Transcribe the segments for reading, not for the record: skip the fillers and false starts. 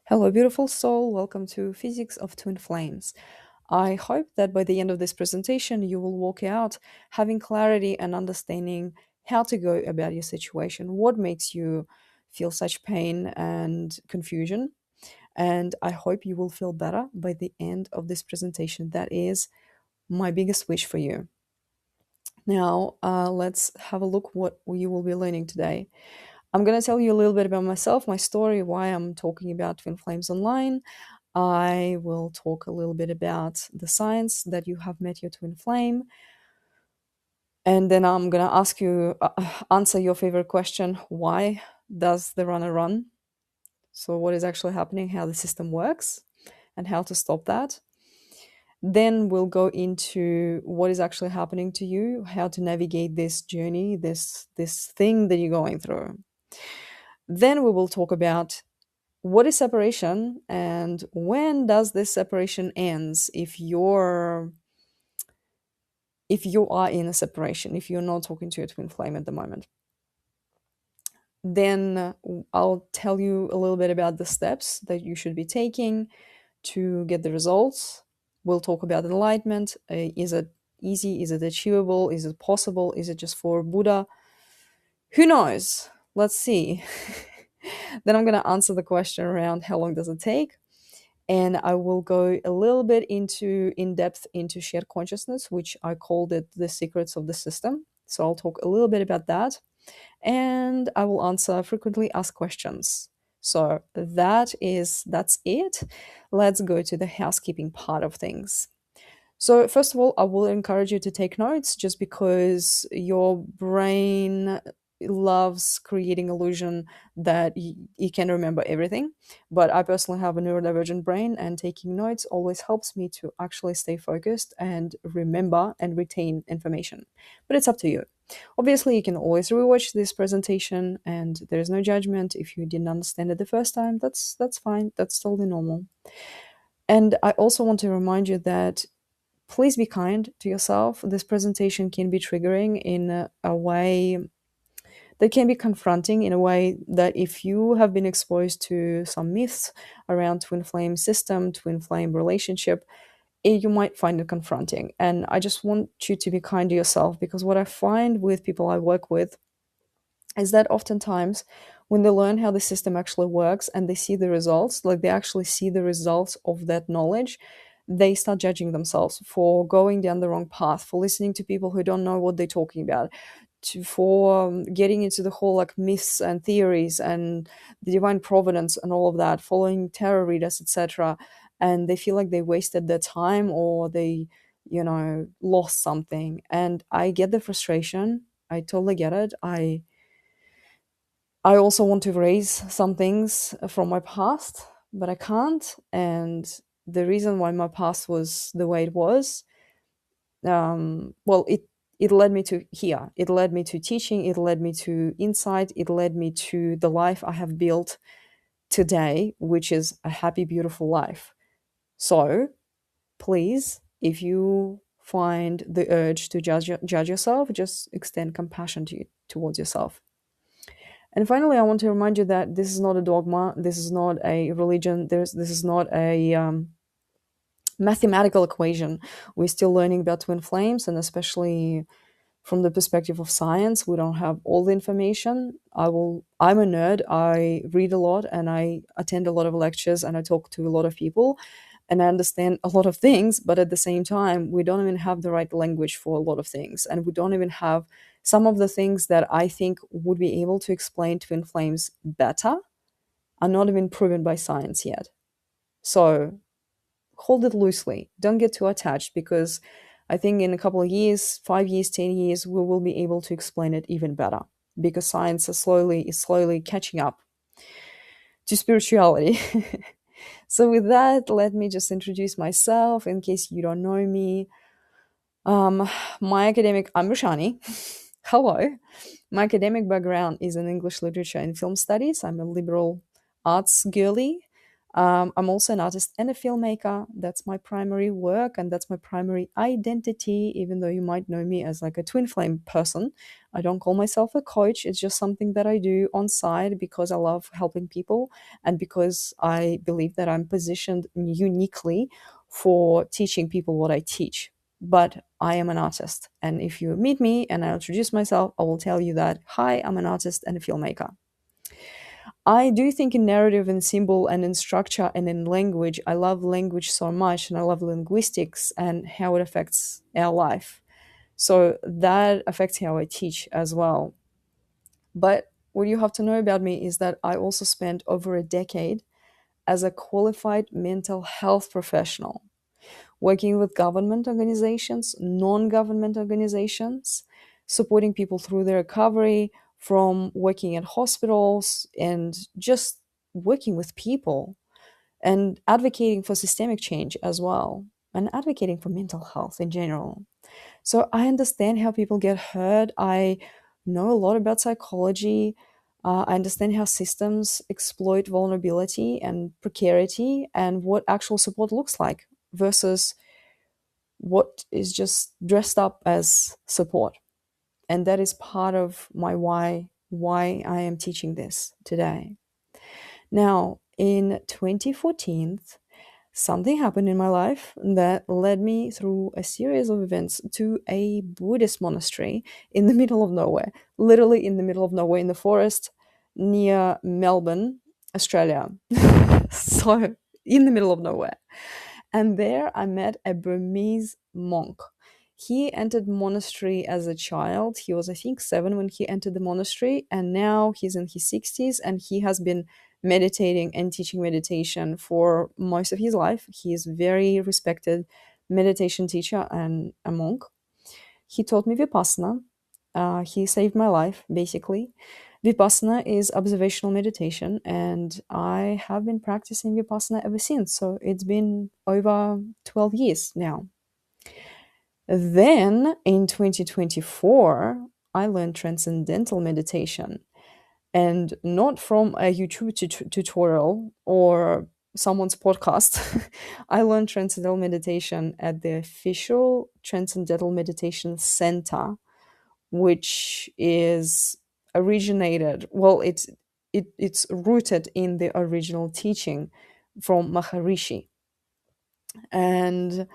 Hello, beautiful soul. Welcome to Physics of Twin Flames. I hope that by the end of this presentation, you will walk out having clarity and understanding how to go about your situation, what makes you feel such pain and confusion. And I hope you will feel better by the end of this presentation. That is my biggest wish for you. Now, let's have a look what you will be learning today. I'm going to tell you a little bit about myself, my story, why I'm talking about Twin Flames online. I will talk a little bit about the science that you have met your twin flame. And then I'm going to ask you, answer your favorite question: why does the runner run? So, what is actually happening, how the system works, and how to stop that. Then we'll go into what is actually happening to you, how to navigate this journey, this thing that you're going through. Then we will talk about what is separation and when does this separation ends if you are in a separation, if you're not talking to your twin flame at the moment. Then I'll tell you a little bit about the steps that you should be taking to get the results. We'll talk about enlightenment. Is it easy? Is it achievable? Is it possible? Is it just for Buddha? Who knows? Let's see. Then I'm going to answer the question around how long does it take, and I will go a little bit in depth into shared consciousness, which I called it the secrets of the system. So I'll talk a little bit about that, and I will answer frequently asked questions. So that's it. Let's go to the housekeeping part of things. So first of all, I will encourage you to take notes, just because your brain loves creating illusion that you can remember everything. But I personally have a neurodivergent brain, and taking notes always helps me to actually stay focused and remember and retain information. But it's up to you. Obviously, you can always rewatch this presentation, and there's no judgment if you didn't understand it the first time. That's fine. That's totally normal. And I also want to remind you that please be kind to yourself. This presentation can be triggering in a way that can be confronting, in a way that if you have been exposed to some myths around twin flame system, twin flame relationship, you might find it confronting. And I just want you to be kind to yourself, because what I find with people I work with is that oftentimes when they learn how the system actually works and they see the results, like they actually see the results of that knowledge, they start judging themselves for going down the wrong path, for listening to people who don't know what they're talking about, for getting into the whole like myths and theories and the divine providence and all of that, following tarot readers, etc. And they feel like they wasted their time, or they, lost something. And I get the frustration. I totally get it. I also want to raise some things from my past, but I can't. And the reason why my past was the way it was, it led me to here. It led me to teaching. It led me to insight. It led me to the life I have built today, which is a happy, beautiful life. So please, if you find the urge to judge yourself, just extend compassion towards yourself. And finally, I want to remind you that this is not a dogma. This is not a religion. This is not a mathematical equation. We're still learning about twin flames, and especially from the perspective of science, we don't have all the information. I'm a nerd. I read a lot, and I attend a lot of lectures, and I talk to a lot of people, and I understand a lot of things. But at the same time, we don't even have the right language for a lot of things, and we don't even have some of the things that I think would be able to explain twin flames better are not even proven by science yet. So hold it loosely. Don't get too attached, because I think in a couple of years, 5 years, 10 years, we will be able to explain it even better, because science is slowly catching up to spirituality. So with that, let me just introduce myself in case you don't know me. My academic, I'm Rushani. Hello. My academic background is in English literature and film studies. I'm a liberal arts girly. I'm also an artist and a filmmaker. That's my primary work and that's my primary identity, even though you might know me as like a twin flame person. I don't call myself a coach. It's just something that I do on side because I love helping people and because I believe that I'm positioned uniquely for teaching people what I teach. But I am an artist. And if you meet me and I introduce myself, I will tell you that, hi, I'm an artist and a filmmaker. I do think in narrative and symbol and in structure and in language, I love language so much and I love linguistics and how it affects our life. So that affects how I teach as well. But what you have to know about me is that I also spent over a decade as a qualified mental health professional, working with government organizations, non government organizations, supporting people through their recovery, from working at hospitals and just working with people and advocating for systemic change as well, and advocating for mental health in general. So I understand how people get hurt. I know a lot about psychology. I understand how systems exploit vulnerability and precarity and what actual support looks like versus what is just dressed up as support. And that is part of my why I am teaching this today. Now, in 2014, something happened in my life that led me through a series of events to a Buddhist monastery in the middle of nowhere, literally in the middle of nowhere in the forest near Melbourne, Australia. So, in the middle of nowhere. And there I met a Burmese monk. He entered monastery as a child. He was, I think, 7 when he entered the monastery, and now he's in his 60s and he has been meditating and teaching meditation for most of his life. He is very respected meditation teacher and a monk. He taught me Vipassana. He saved my life, basically. Vipassana is observational meditation, and I have been practicing Vipassana ever since. So it's been over 12 years now. Then in 2024, I learned transcendental meditation, and not from a YouTube tutorial or someone's podcast. I learned transcendental meditation at the official Transcendental Meditation Center, which is originated, well, it's rooted in the original teaching from Maharishi. And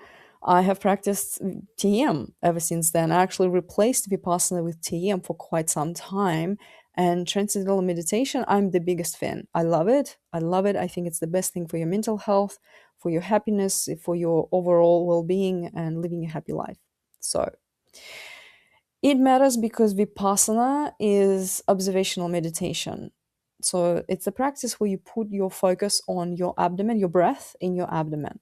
I have practiced TM ever since then. I actually replaced Vipassana with TM for quite some time. And Transcendental Meditation, I'm the biggest fan. I love it. I love it. I think it's the best thing for your mental health, for your happiness, for your overall well being, and living a happy life. So it matters because Vipassana is observational meditation. So it's a practice where you put your focus on your abdomen, your breath in your abdomen.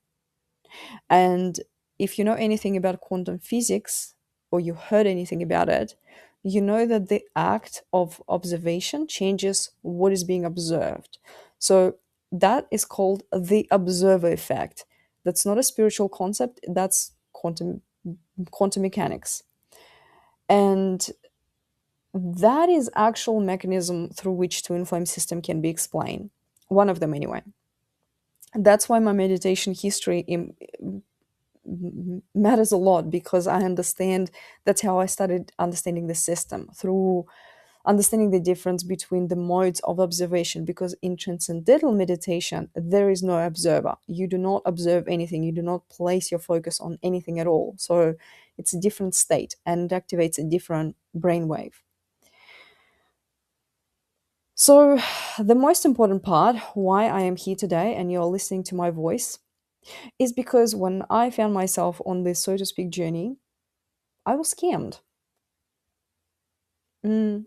And if you know anything about quantum physics or you heard anything about it, you know that the act of observation changes what is being observed. So that is called the observer effect. That's not a spiritual concept, that's quantum mechanics. And that is actual mechanism through which twin flame system can be explained. One of them anyway. That's why my meditation history matters a lot, because I understand that's how I started understanding the system, through understanding the difference between the modes of observation. Because in transcendental meditation there is no observer, you do not observe anything, you do not place your focus on anything at all. So it's a different state and it activates a different brainwave. So the most important part why I am here today and you're listening to my voice is because when I found myself on this, so to speak, journey, I was scammed. Mm,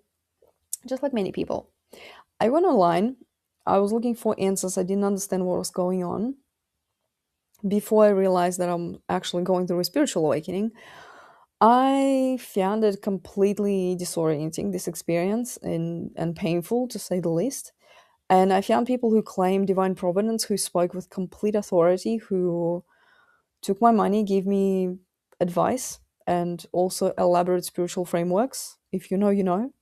just like many people. I went online. I was looking for answers. I didn't understand what was going on. Before I realized that I'm actually going through a spiritual awakening, I found it completely disorienting, this experience, and painful to say the least. And I found people who claim divine providence, who spoke with complete authority, who took my money, gave me advice, and also elaborate spiritual frameworks, if you know, you know,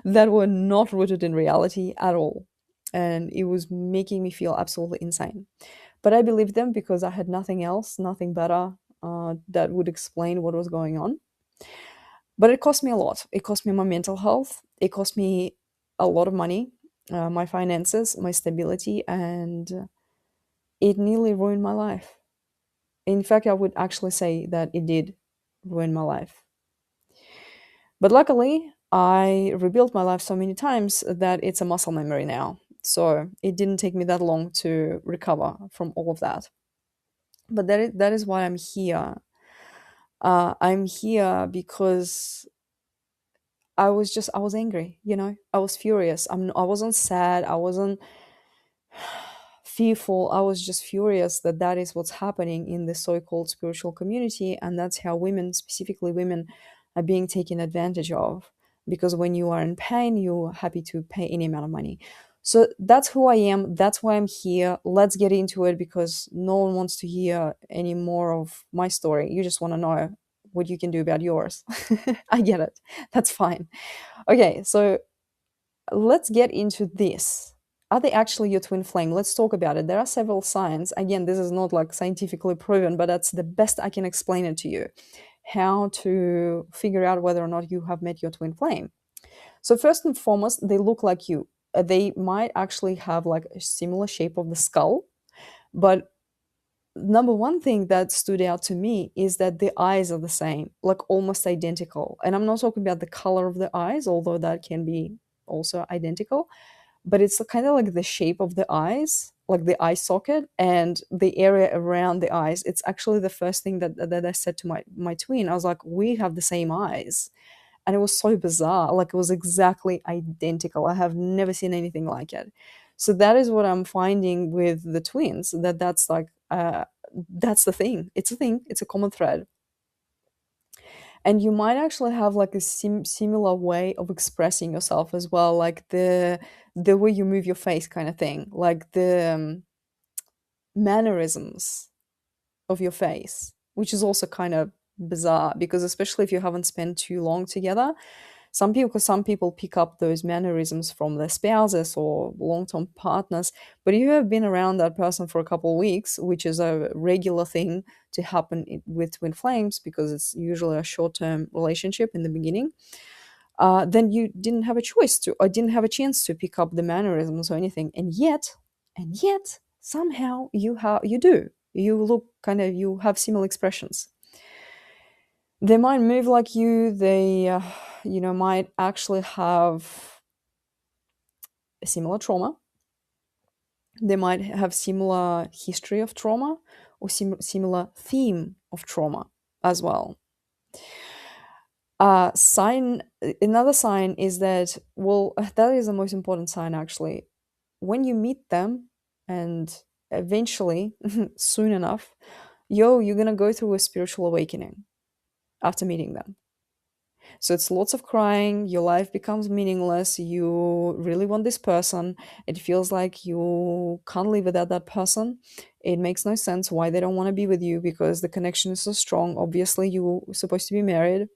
that were not rooted in reality at all. and it was making me feel absolutely insane. But I believed them because I had nothing else, nothing better that would explain what was going on. But it cost me a lot. It cost me my mental health. It cost me a lot of money, my finances, my stability, and it nearly ruined my life. In fact, I would actually say that it did ruin my life. But luckily, I rebuilt my life so many times that it's a muscle memory now. So it didn't take me that long to recover from all of that. But that is why I'm here. I'm here because I was angry, you know. I was furious. I wasn't sad. I wasn't fearful. I was just furious that that is what's happening in the so-called spiritual community, and that's how women, specifically women, are being taken advantage of. Because when you are in pain, you're happy to pay any amount of money. So that's who I am. That's why I'm here. Let's get into it because no one wants to hear any more of my story. You just want to know what you can do about yours. I get it. That's fine. Okay, so let's get into this. Are they actually your twin flame? Let's talk about it. There are several signs. Again, this is not like scientifically proven, but that's the best I can explain it to you. How to figure out whether or not you have met your twin flame. So first and foremost, they look like you. They might actually have like a similar shape of the skull, but number one thing that stood out to me is that the eyes are the same, like almost identical. And I'm not talking about the color of the eyes, although that can be also identical, but it's kind of like the shape of the eyes, like the eye socket and the area around the eyes. It's actually the first thing that I said to my twin. I was like, we have the same eyes. And it was so bizarre. Like it was exactly identical. I have never seen anything like it. So that is what I'm finding with the twins. That's like that's the thing. It's a thing. It's a common thread. And you might actually have like a similar way of expressing yourself as well, like the way you move your face, kind of thing, like the mannerisms of your face, which is also kind of bizarre because especially if you haven't spent too long together, some people pick up those mannerisms from their spouses or long-term partners, but if you have been around that person for a couple of weeks, which is a regular thing to happen with twin flames because it's usually a short-term relationship in the beginning, then you didn't have a choice to, or didn't have a chance to pick up the mannerisms or anything, and yet somehow you do. You look kind of, you have similar expressions. They might move like you. They might actually have a similar trauma. They might have similar history of trauma or similar theme of trauma as well. Sign Another sign is that, well, that is the most important sign actually. When you meet them, and eventually, soon enough, you're gonna go through a spiritual awakening after meeting them. So it's lots of crying, your life becomes meaningless, you really want this person, it feels like you can't live without that person. It makes no sense why they don't want to be with you because the connection is so strong. Obviously, you're supposed to be married.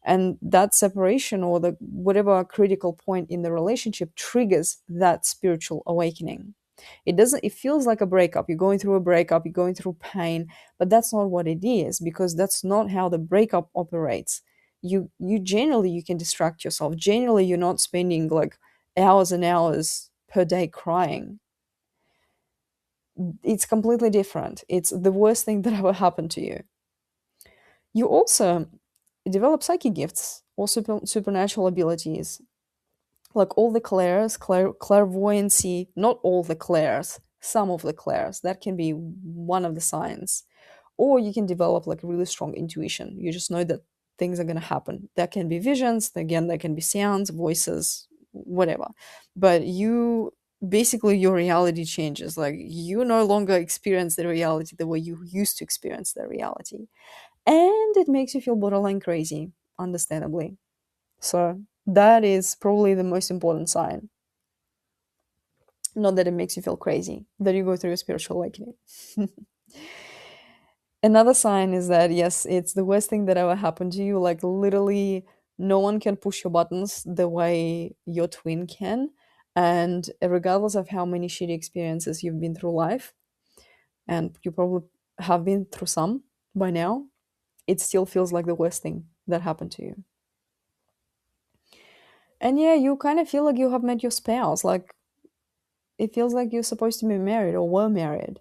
And that separation or the whatever critical point in the relationship triggers that spiritual awakening. It feels like a breakup. You're going through a breakup, you're going through pain, but that's not what it is because that's not how the breakup operates. You generally, you can distract yourself. Generally, you're not spending like hours and hours per day crying. It's completely different. It's the worst thing that ever happened to you. You also develop psychic gifts or supernatural abilities, like all the clairs, clairvoyancy, not all the clairs, some of the clairs. That can be one of the signs. Or you can develop like a really strong intuition. You just know that things are going to happen. There can be visions, again, there can be sounds, voices, whatever. But basically, your reality changes. Like you no longer experience the reality the way you used to experience the reality. And it makes you feel borderline crazy, understandably. So that is probably the most important sign. Not that it makes you feel crazy, that you go through a spiritual awakening. Another sign is that, yes, it's the worst thing that ever happened to you. Like, literally, no one can push your buttons the way your twin can. And regardless of how many shitty experiences you've been through life, and you probably have been through some by now, it still feels like the worst thing that happened to you. And yeah, you kind of feel like you have met your spouse. Like, it feels like you're supposed to be married or were married.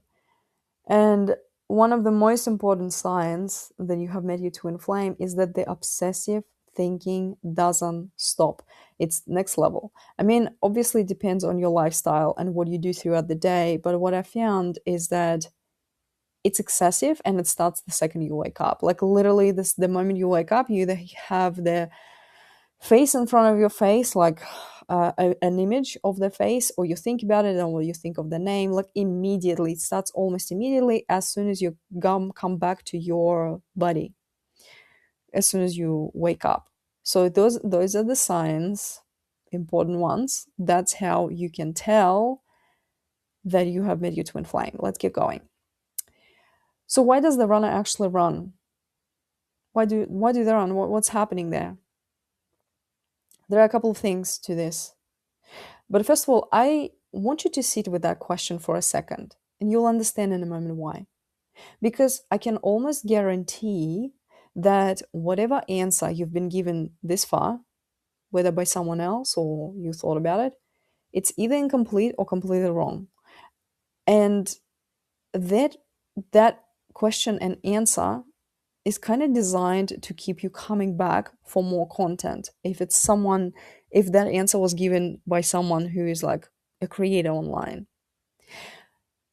And one of the most important signs that you have met your twin flame is that the obsessive thinking doesn't stop. It's next level. I mean, obviously it depends on your lifestyle and what you do throughout the day, but what I found is that it's excessive and it starts the second you wake up. Like literally this the moment you wake up, you either have the face in front of your face, like an image of the face, or you think about it and you think of the name, like immediately. It starts almost immediately as soon as you come back to your body, as soon as you wake up. So those are the signs, important ones. That's how you can tell that you have met your twin flame. Let's get going. So why does the runner actually run? Why do they run? What's happening there? There are a couple of things to this. But first of all, I want you to sit with that question for a second, and you'll understand in a moment why. Because I can almost guarantee that whatever answer you've been given this far, whether by someone else or you thought about it, it's either incomplete or completely wrong. And that that question and answer is kind of designed to keep you coming back for more content. If that answer was given by someone who is like a creator online,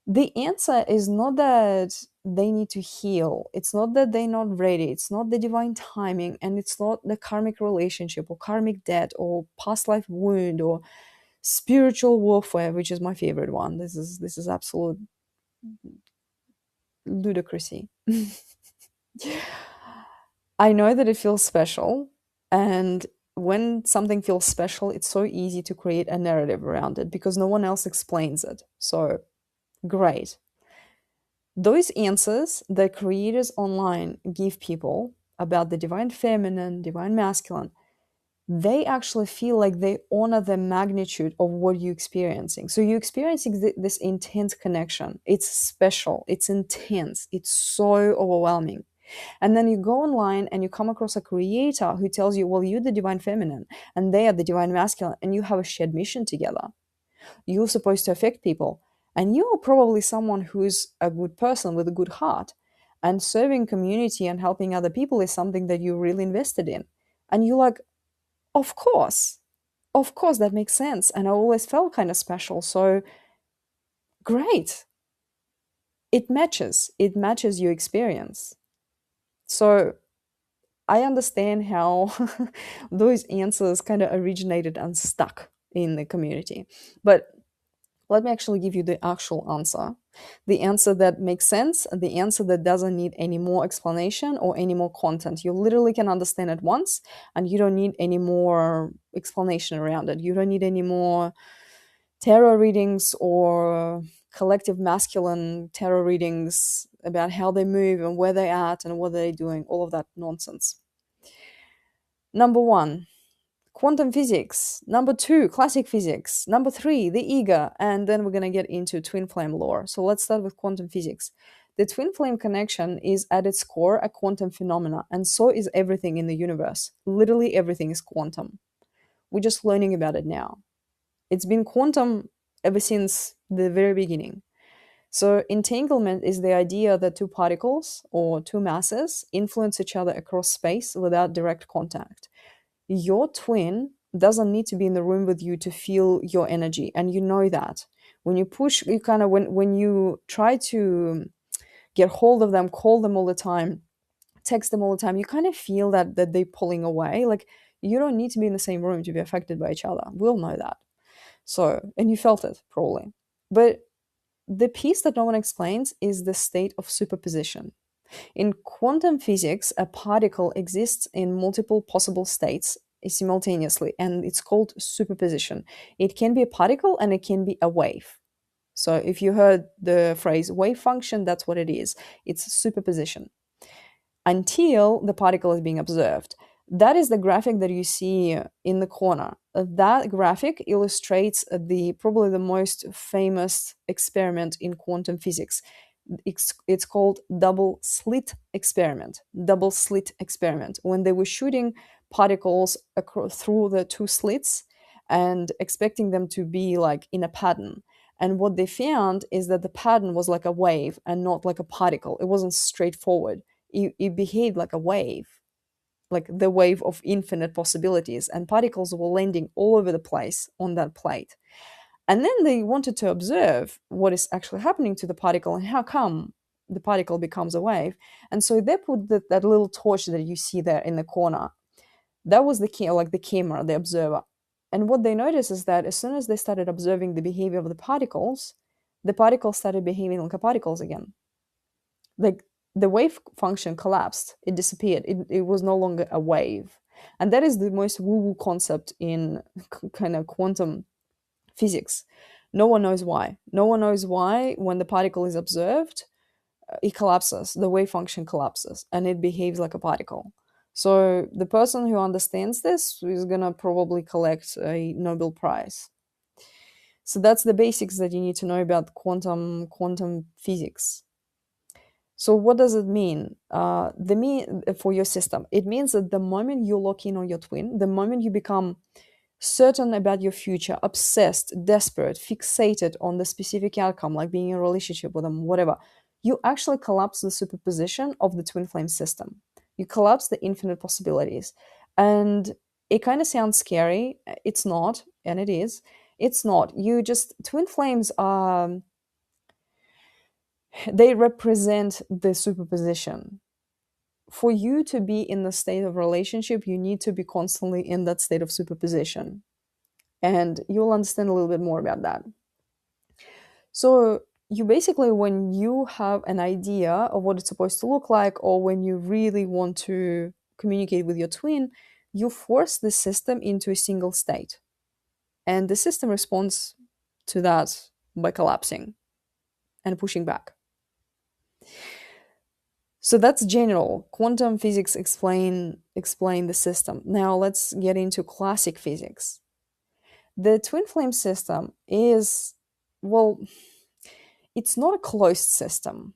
the answer is not that they need to heal. It's not that they're not ready. It's not the divine timing, and it's not the karmic relationship or karmic debt or past life wound or spiritual warfare, which is my favorite one. This is absolute ludicrousy. I know that it feels special, and when something feels special, it's so easy to create a narrative around it because no one else explains it. So, great. Those answers that creators online give people about the divine feminine, divine masculine, they actually feel like they honor the magnitude of what you're experiencing. So you're experiencing this intense connection. It's special, it's intense, it's so overwhelming. And then you go online and you come across a creator who tells you, well, you're the divine feminine and they are the divine masculine, and you have a shared mission together. You're supposed to affect people. And you are probably someone who's a good person with a good heart. And serving community and helping other people is something that you're really invested in. And you're like, of course, that makes sense. And I always felt kind of special. So great. It matches your experience. So I understand how those answers kind of originated and stuck in the community. But let me actually give you the actual answer. The answer that makes sense, the answer that doesn't need any more explanation or any more content. You literally can understand it once and you don't need any more explanation around it. You don't need any more tarot readings or collective masculine tarot readings about how they move and where they're at and what they're doing, all of that nonsense. Number one, quantum physics. Number two, classic physics. Number three, the ego. And then we're going to get into twin flame lore. So let's start with quantum physics. The twin flame connection is at its core a quantum phenomena, and so is everything in the universe. Literally everything is quantum. We're just learning about it now. It's been quantum ever since the very beginning. So entanglement is the idea that two particles or two masses influence each other across space without direct contact. Your twin doesn't need to be in the room with you to feel your energy, and you know that. When you push, you kind of when you try to get hold of them, call them all the time, text them all the time, you kind of feel that they're pulling away. Like, you don't need to be in the same room to be affected by each other. We'll know that. So, and you felt it probably. But the piece that no one explains is the state of superposition. In quantum physics, a particle exists in multiple possible states simultaneously, and it's called superposition. It can be a particle and it can be a wave. So if you heard the phrase wave function, that's what it is. It's superposition until the particle is being observed. That is the graphic that you see in the corner. That graphic illustrates the probably the most famous experiment in quantum physics. It's called double slit experiment. Double slit experiment. When they were shooting particles through the two slits and expecting them to be like in a pattern. And what they found is that the pattern was like a wave and not like a particle. It wasn't straightforward. It behaved like a wave, like the wave of infinite possibilities, and particles were landing all over the place on that plate. And then they wanted to observe what is actually happening to the particle and how come the particle becomes a wave. And so they put that little torch that you see there in the corner. That was the key, like the camera, the observer. And what they noticed is that as soon as they started observing the behavior of the particles started behaving like particles again. Like the wave function collapsed, it disappeared, it was no longer a wave. And that is the most woo-woo concept in kind of quantum physics. No one knows why. No one knows why when the particle is observed, it collapses, the wave function collapses, and it behaves like a particle. So the person who understands this is gonna probably collect a Nobel Prize. So that's the basics that you need to know about quantum physics. So what does it mean? For your system, it means that the moment you lock in on your twin, the moment you become certain about your future, obsessed, desperate, fixated on the specific outcome, like being in a relationship with them, whatever, you actually collapse the superposition of the twin flame system. You collapse the infinite possibilities. And it kind of sounds scary. It's not, and it is. It's not. Twin flames are, they represent the superposition. For you to be in the state of relationship, you need to be constantly in that state of superposition. And you'll understand a little bit more about that. So you basically, when you have an idea of what it's supposed to look like, or when you really want to communicate with your twin, you force the system into a single state. And the system responds to that by collapsing and pushing back. So that's general. Quantum physics explain the system. Now let's get into classic physics. The twin flame system is, well, it's not a closed system.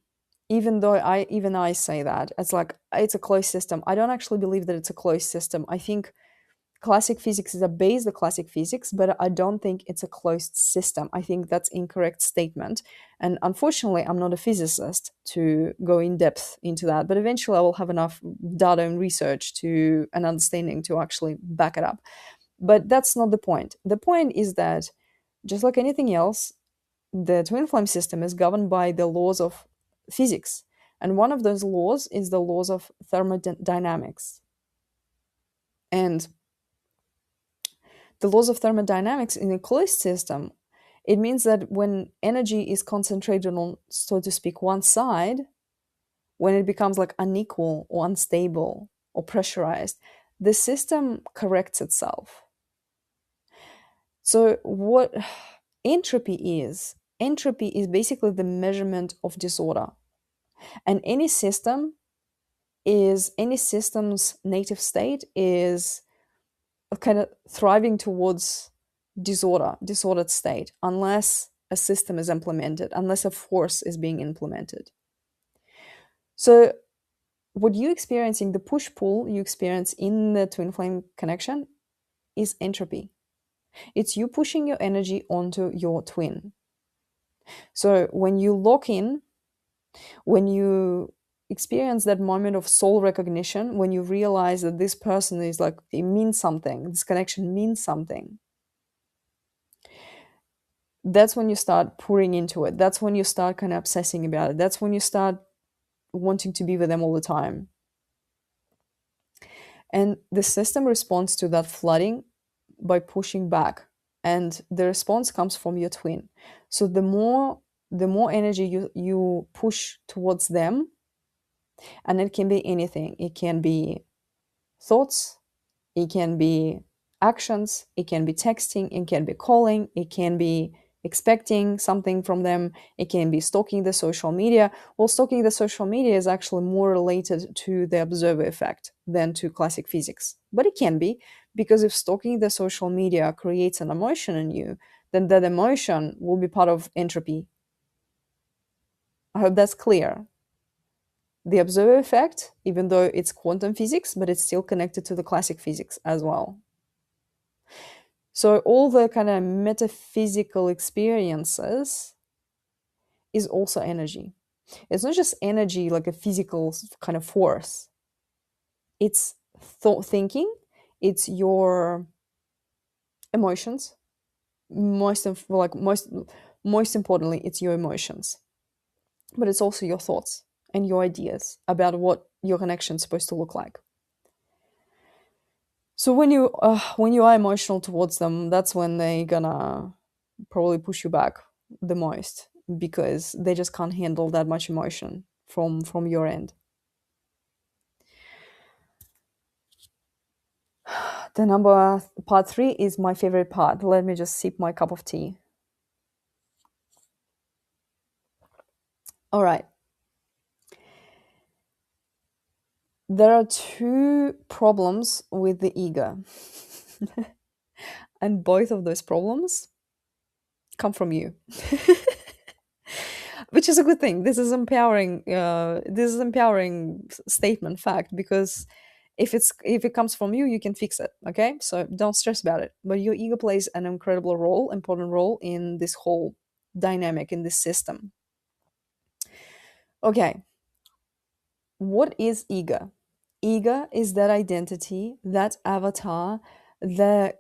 Even though I say that. It's like it's a closed system. I don't actually believe that it's a closed system. I think classic physics is a base of classic physics, but I don't think it's a closed system. I think that's incorrect statement. And unfortunately, I'm not a physicist to go in depth into that, but eventually I will have enough data and research to an understanding to actually back it up. But that's not the point. The point is that just like anything else, the twin flame system is governed by the laws of physics. And one of those laws is the laws of thermodynamics. And the laws of thermodynamics in a closed system, it means that when energy is concentrated on, so to speak, one side, when it becomes like unequal or unstable or pressurized, the system corrects itself. So what entropy is basically the measurement of disorder. And any system's native state is kind of thriving towards disordered state, unless a system is implemented, unless a force is being implemented. So what you experiencing, the push-pull you experience in the twin flame connection, is entropy. It's you pushing your energy onto your twin. So when you lock in, when you experience that moment of soul recognition, when you realize that this person is like, it means something, this connection means something, that's when you start pouring into it. That's when you start kind of obsessing about it. That's when you start wanting to be with them all the time. And the system responds to that flooding by pushing back. And the response comes from your twin. So the more energy you push towards them, and it can be anything. It can be thoughts, it can be actions, it can be texting, it can be calling, it can be expecting something from them. It can be stalking the social media. Well, stalking the social media is actually more related to the observer effect than to classic physics. But it can be, because if stalking the social media creates an emotion in you, then that emotion will be part of entropy. I hope that's clear. The observer effect, even though it's quantum physics, but it's still connected to the classic physics as well. So all the kind of metaphysical experiences is also energy. It's not just energy like a physical kind of force. It's thought thinking, it's your emotions. Most importantly, it's your emotions. But it's also your thoughts and your ideas about what your connection is supposed to look like. So when you are emotional towards them, that's when they gonna probably push you back the most, because they just can't handle that much emotion from your end. The number part 3 is my favorite part. Let me just sip my cup of tea. All right. There are two problems with the ego. And both of those problems come from you. Which is a good thing. This is empowering. This is empowering statement fact, because if it comes from you, you can fix it. Okay, so don't stress about it. But your ego plays an incredible role, important role in this whole dynamic, in this system. Okay, what is ego? Ego is that identity, that avatar, the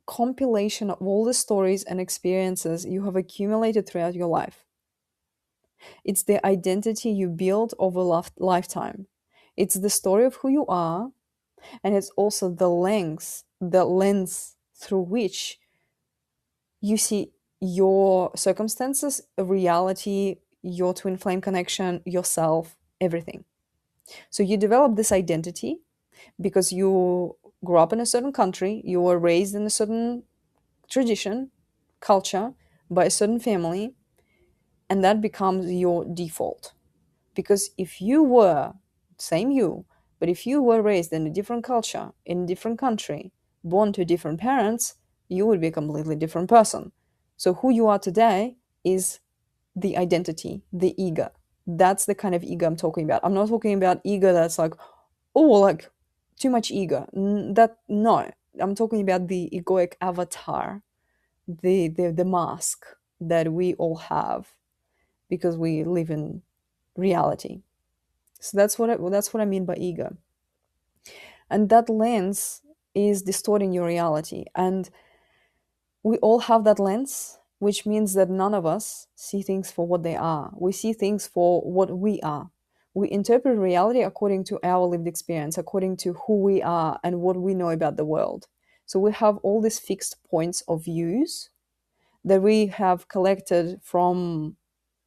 compilation of all the stories and experiences you have accumulated throughout your life. It's the identity you build over lifetime. It's the story of who you are, and it's also the lens through which you see your circumstances, reality, your twin flame connection, yourself, everything. So you develop this identity because you grew up in a certain country, you were raised in a certain tradition, culture, by a certain family, and that becomes your default. Because if you were, same you, but if you were raised in a different culture, in a different country, born to different parents, you would be a completely different person. So who you are today is the identity, the ego. That's the kind of ego I'm talking about. I'm not talking about ego that's like, oh, like too much ego. That no. I'm talking about the egoic avatar, the mask that we all have because we live in reality. So that's what I mean by ego. And that lens is distorting your reality. And we all have that lens, which means that none of us see things for what they are. We see things for what we are. We interpret reality according to our lived experience, according to who we are and what we know about the world. So we have all these fixed points of views that we have collected from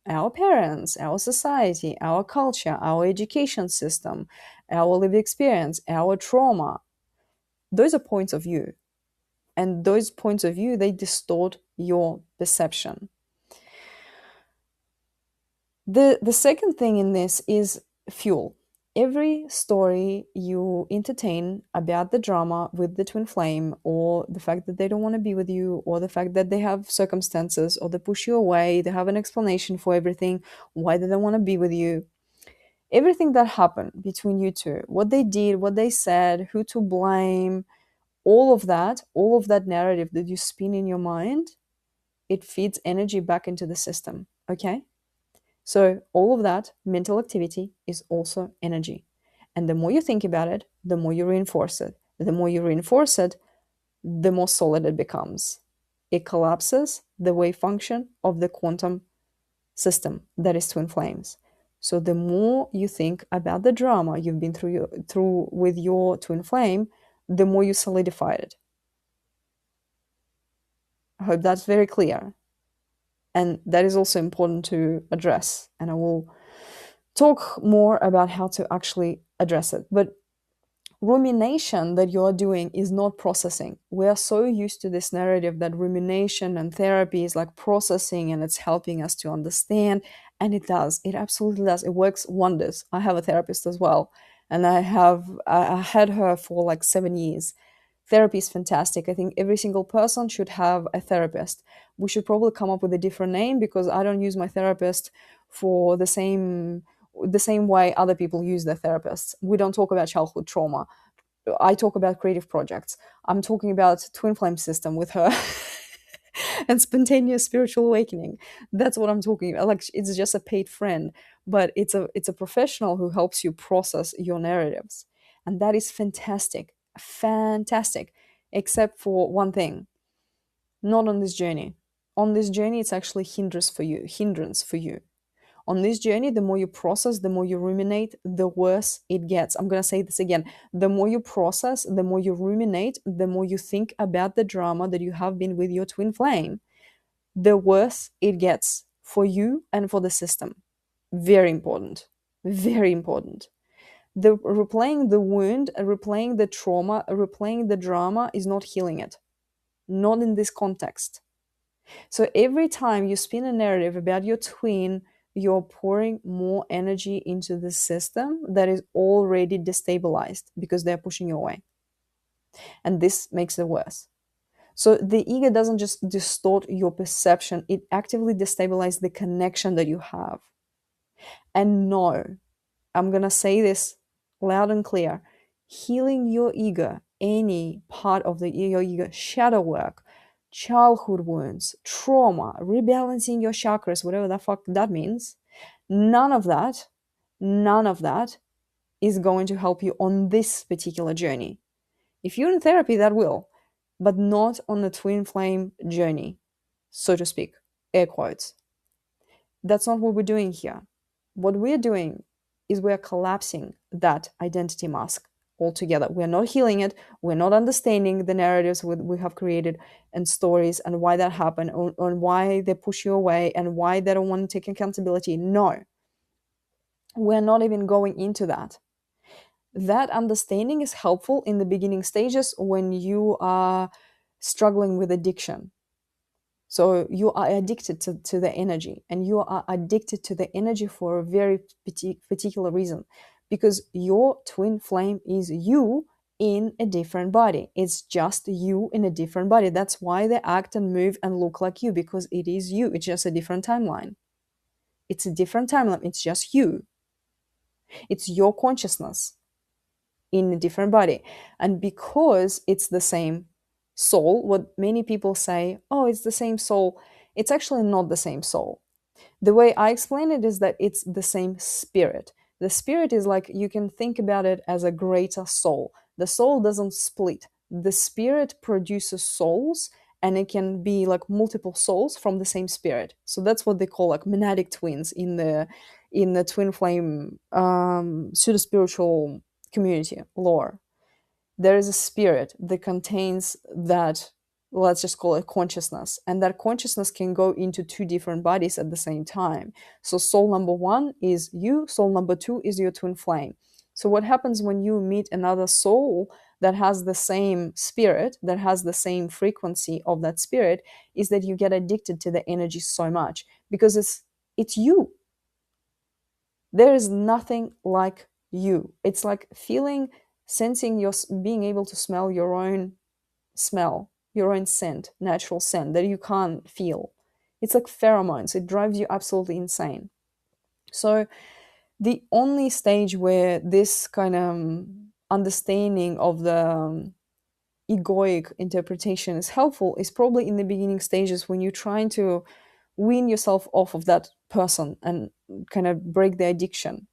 our parents, our society, our culture, our education system, our lived experience, our trauma. Those are points of view. And those points of view, they distort your perception. The second thing in this is fuel. Every story you entertain about the drama with the twin flame, or the fact that they don't want to be with you, or the fact that they have circumstances, or they push you away, they have an explanation for everything, why they don't want to be with you. Everything that happened between you two, what they did, what they said, who to blame, all of that narrative that you spin in your mind, it feeds energy back into the system. Okay? So all of that mental activity is also energy. And the more you think about it, the more you reinforce it. The more you reinforce it, the more solid it becomes. It collapses the wave function of the quantum system that is twin flames. So the more you think about the drama you've been through with your twin flame, the more you solidify it. I hope that's very clear. And that is also important to address. And I will talk more about how to actually address it. But Rumination that you're doing is not processing. We are so used to this narrative that rumination and therapy is like processing and it's helping us to understand. And it does. It absolutely does. It works wonders. I have a therapist as well. And I had her for like 7 years. Therapy is fantastic. I think every single person should have a therapist. We should probably come up with a different name because I don't use my therapist for the same way other people use their therapists. We don't talk about childhood trauma. I talk about creative projects. I'm talking about twin flame system with her and spontaneous spiritual awakening. That's what I'm talking about. Like it's just a paid friend, but it's a professional who helps you process your narratives. And that is fantastic. Fantastic. Except for one thing. Not on this journey. On this journey it's actually hindrance for you. On this journey, the more you process, the more you ruminate, the worse it gets. I'm going to say this again. The more you process, the more you ruminate, the more you think about the drama that you have been with your twin flame, the worse it gets for you and for the system. Very important. Very important. The replaying the wound, replaying the trauma, replaying the drama is not healing it. Not in this context. So every time you spin a narrative about your twin, you're pouring more energy into the system that is already destabilized because they're pushing you away. And this makes it worse. So the ego doesn't just distort your perception, it actively destabilizes the connection that you have. And no, I'm going to say this loud and clear, healing your ego, any part of your ego, shadow work, childhood wounds, trauma, rebalancing your chakras, whatever the fuck that means, none of that is going to help you on this particular journey. If you're in therapy, that will, but not on the twin flame journey, so to speak, air quotes. That's not what we're doing here. What we're doing is we're collapsing that identity mask altogether. We're not healing it. We're not understanding the narratives we have created and stories and why that happened, and why they push you away and why they don't want to take accountability. No, we're not even going into that. That understanding is helpful in the beginning stages when you are struggling with addiction. So you are addicted to the energy, and you are addicted to the energy for a very particular reason, because your twin flame is you in a different body. It's just you in a different body. That's why they act and move and look like you, because it is you. It's just a different timeline. It's a different timeline. It's just you. It's your consciousness in a different body. And because it's the same soul, what many people say, oh, it's the same soul, it's actually not the same soul. The way I explain it is that it's the same spirit. The spirit is like, you can think about it as a greater soul. The soul doesn't split. The spirit produces souls, and it can be like multiple souls from the same spirit. So that's what they call like monadic twins in the twin flame pseudo spiritual community lore. There is a spirit that contains that, let's just call it consciousness, and that consciousness can go into two different bodies at the same time. So soul number one is you, soul number two is your twin flame. So what happens when you meet another soul that has the same spirit, that has the same frequency of that spirit, is that you get addicted to the energy so much because it's you. There is nothing like you. It's like feeling, sensing your, being able to smell your own smell, your own scent, natural scent that you can't feel. It's like pheromones. It drives you absolutely insane. So the only stage where this kind of understanding of the egoic interpretation is helpful is probably in the beginning stages when you're trying to wean yourself off of that person and kind of break the addiction.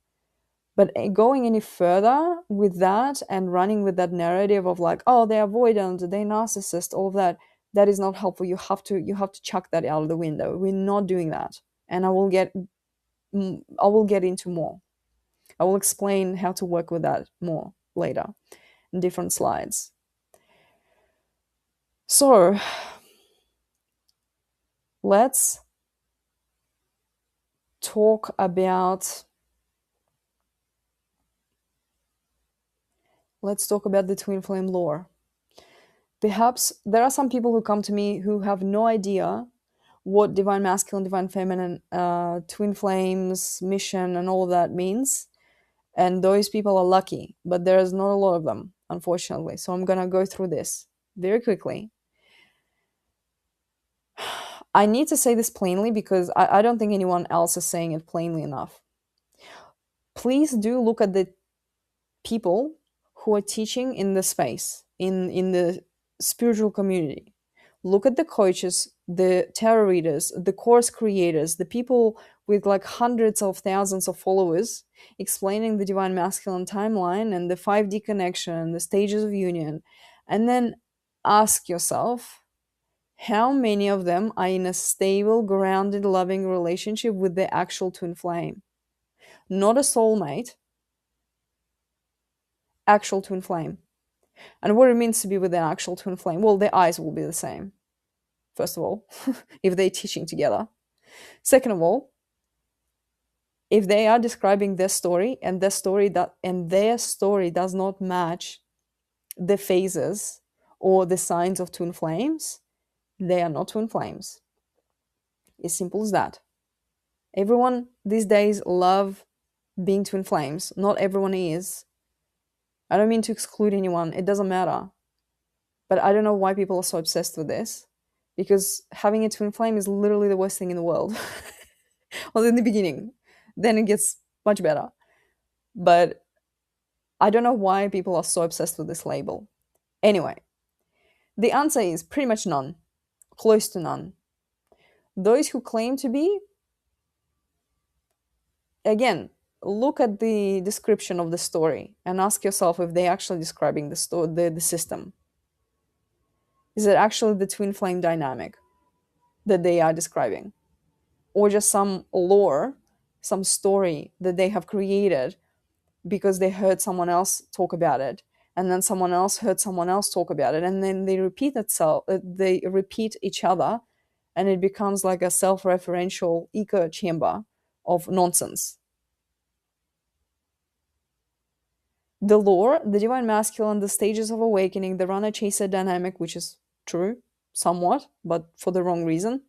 But going any further with that and running with that narrative of like, oh, they're avoidant, they're narcissist, all of that, that is not helpful. You have to chuck that out of the window. We're not doing that. And I will get into more. I will explain how to work with that more later in different slides. So let's talk about let's talk about the twin flame lore. Perhaps there are some people who come to me who have no idea what divine masculine, divine feminine, twin flames, mission, and all of that means. And those people are lucky, but there's not a lot of them, unfortunately. So I'm going to go through this very quickly. I need to say this plainly because I don't think anyone else is saying it plainly enough. Please do look at the people who are teaching in the space, in the spiritual community. Look at the coaches, the tarot readers, the course creators, the people with like hundreds of thousands of followers explaining the divine masculine timeline and the 5D connection, the stages of union. And then ask yourself, how many of them are in a stable, grounded, loving relationship with the actual twin flame? Not a soulmate, actual twin flame. And what it means to be with an actual twin flame, well, their eyes will be the same, first of all, if they're teaching together. Second of all, if they are describing their story and their story does not match the phases or the signs of twin flames, they are not twin flames. As simple as that. Everyone these days love being twin flames. Not everyone is. I don't mean to exclude anyone. It doesn't matter. But I don't know why people are so obsessed with this. Because having a twin flame is literally the worst thing in the world. Well, in the beginning. Then it gets much better. But I don't know why people are so obsessed with this label. Anyway, the answer is pretty much none. Close to none. Those who claim to be, again, look at the description of the story and ask yourself if they're actually describing the system. Is it actually the twin flame dynamic that they are describing? Or just some lore, some story that they have created because they heard someone else talk about it, and then someone else heard someone else talk about it, and then they repeat each other, and it becomes like a self-referential echo chamber of nonsense. The lore, the divine masculine, the stages of awakening, the runner-chaser dynamic, which is true, somewhat, but for the wrong reason.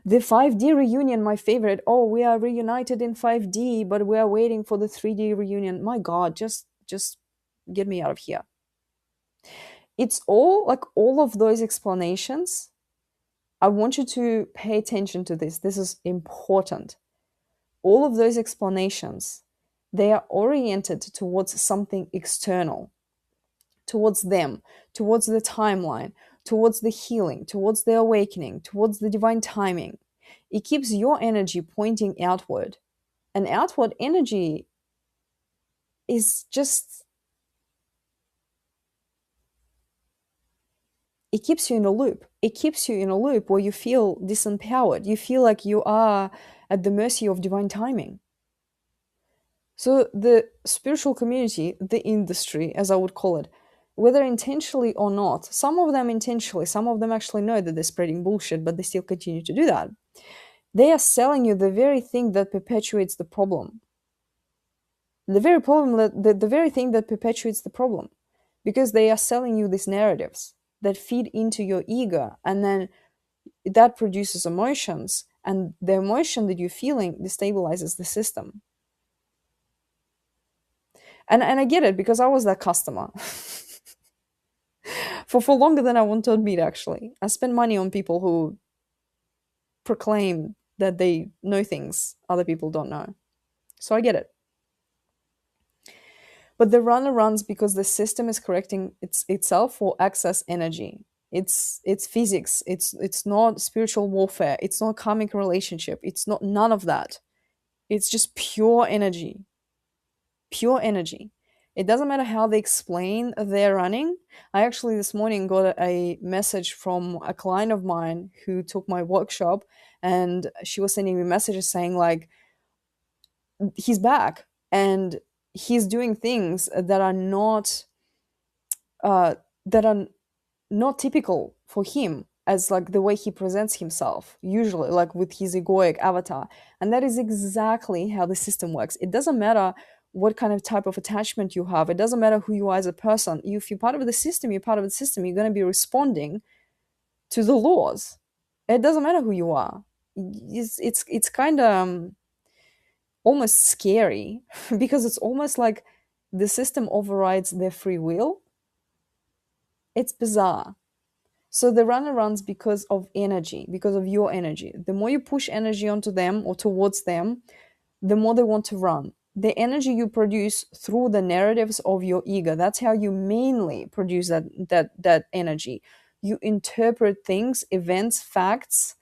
The 5D reunion, my favorite. Oh, we are reunited in 5D, but we are waiting for the 3D reunion. My God, just get me out of here. It's all like all of those explanations. I want you to pay attention to this. This is important. All of those explanations, they are oriented towards something external, towards them, towards the timeline, towards the healing, towards the awakening, towards the divine timing. It keeps your energy pointing outward. And outward energy is just, it keeps you in a loop. It keeps you in a loop where you feel disempowered. You feel like you are at the mercy of divine timing. So the spiritual community, the industry, as I would call it, whether intentionally or not, some of them intentionally, some of them actually know that they're spreading bullshit, but they still continue to do that. They are selling you the very thing that perpetuates the problem. The very thing that perpetuates the problem. Because they are selling you these narratives that feed into your ego, and then that produces emotions, and the emotion that you're feeling destabilizes the system. And I get it, because I was that customer. for longer than I want to admit, actually. I spend money on people who proclaim that they know things other people don't know. So I get it. But the runner runs because the system is correcting itself for excess energy. It's physics. It's not spiritual warfare. It's not karmic relationship. It's not none of that. It's just pure energy. Pure energy. It doesn't matter how they explain their running. I actually this morning got a message from a client of mine who took my workshop, and she was sending me messages saying like, he's back and he's doing things that are not typical for him, as like the way he presents himself usually, like with his egoic avatar. And that is exactly how the system works. It doesn't matter what kind of type of attachment you have. It doesn't matter who you are as a person. If you're part of the system, you're part of the system. You're going to be responding to the laws. It doesn't matter who you are. It's kind of almost scary because it's almost like the system overrides their free will. It's bizarre. So the runner runs because of energy, because of your energy. The more you push energy onto them or towards them, the more they want to run. The energy you produce through the narratives of your ego, that's how you mainly produce that energy. You interpret things, events, facts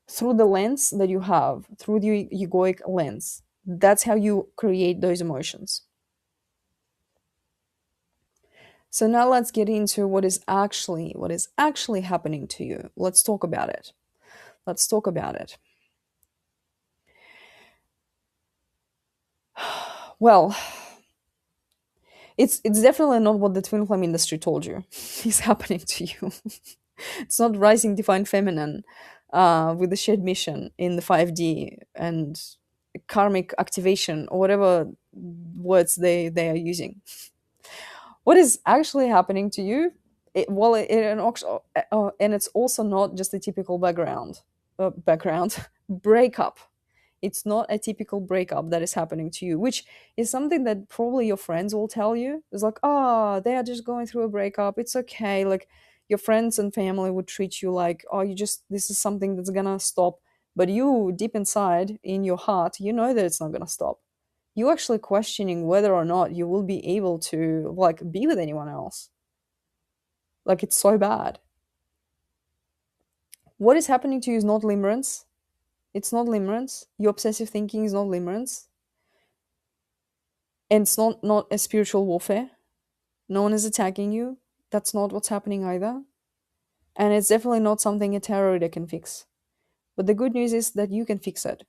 through the lens that you have, through the egoic lens. That's how you create those emotions. So now let's get into what is actually happening to you. Let's talk about it. Let's talk about it. Well, it's definitely not what the twin flame industry told you is happening to you. It's not rising divine feminine with the shared mission in the 5D and karmic activation or whatever words they are using. What is actually happening to you? And it's also not just a typical background breakup. It's not a typical breakup that is happening to you, which is something that probably your friends will tell you. It's like, oh, they are just going through a breakup. It's okay. Like your friends and family would treat you like, oh, this is something that's gonna stop. But you, deep inside, in your heart, you know that it's not gonna stop. You're actually questioning whether or not you will be able to, like, be with anyone else. Like, it's so bad. What is happening to you is not limerence. It's not limerence. Your obsessive thinking is not limerence. And it's not a spiritual warfare. No one is attacking you. That's not what's happening either. And it's definitely not something a tarot reader can fix. But the good news is that you can fix it.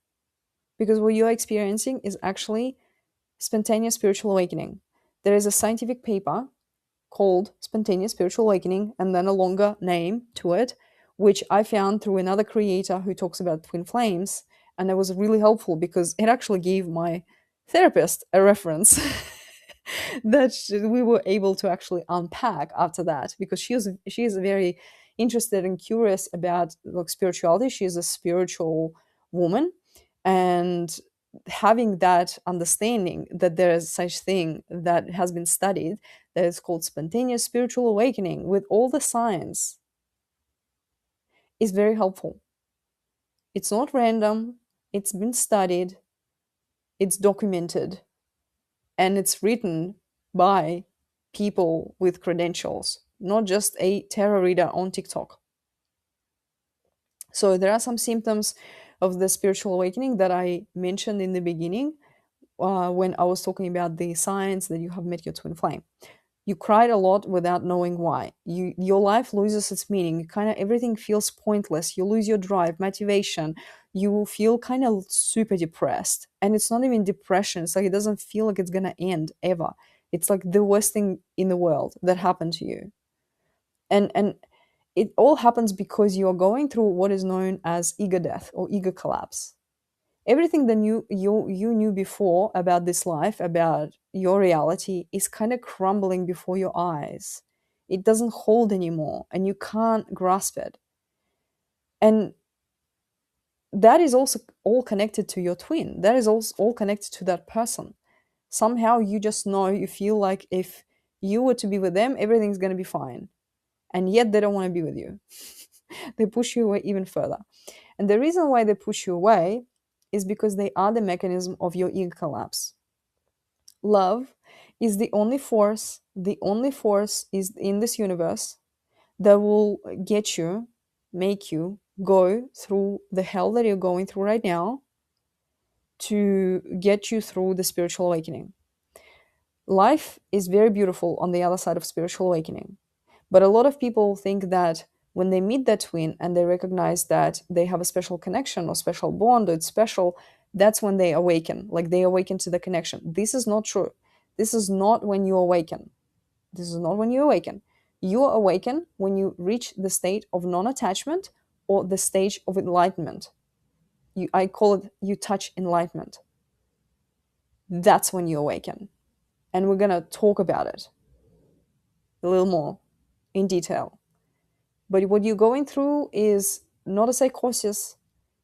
Because what you're experiencing is actually spontaneous spiritual awakening. There is a scientific paper called Spontaneous Spiritual Awakening, and then a longer name to it, which I found through another creator who talks about twin flames. And it was really helpful because it actually gave my therapist a reference that we were able to actually unpack after that, because she is very interested and curious about, like, spirituality. She is a spiritual woman, and having that understanding that there is such thing that has been studied, that is called spontaneous spiritual awakening with all the science, is very helpful. It's not random, it's been studied, it's documented, and it's written by people with credentials, not just a tarot reader on TikTok. So there are some symptoms of the spiritual awakening that I mentioned in the beginning, when I was talking about the signs that you have met your twin flame. You cried a lot without knowing why. Your life loses its meaning. Kind of everything feels pointless. You lose your drive, motivation. You feel kind of super depressed, and it's not even depression. It's like it doesn't feel like it's gonna end ever. It's like the worst thing in the world that happened to you, and it all happens because you are going through what is known as ego death or ego collapse. Everything that you knew before about this life, about your reality, is kind of crumbling before your eyes. It doesn't hold anymore, and you can't grasp it. And that is also all connected to your twin. That is also all connected to that person. Somehow you just know, you feel like if you were to be with them, everything's going to be fine. And yet they don't want to be with you. They push you away even further. And the reason why they push you away is because they are the mechanism of your ego collapse. Love is the only force is in this universe that will get you, make you go through the hell that you're going through right now to get you through the spiritual awakening. Life is very beautiful on the other side of spiritual awakening. But a lot of people think that when they meet that twin and they recognize that they have a special connection or special bond or it's special, that's when they awaken. Like they awaken to the connection. This is not true. This is not when you awaken. This is not when you awaken. You awaken when you reach the state of non-attachment or the stage of enlightenment. I call it, you touch enlightenment. That's when you awaken. And we're going to talk about it a little more in detail. But what you're going through is not a psychosis,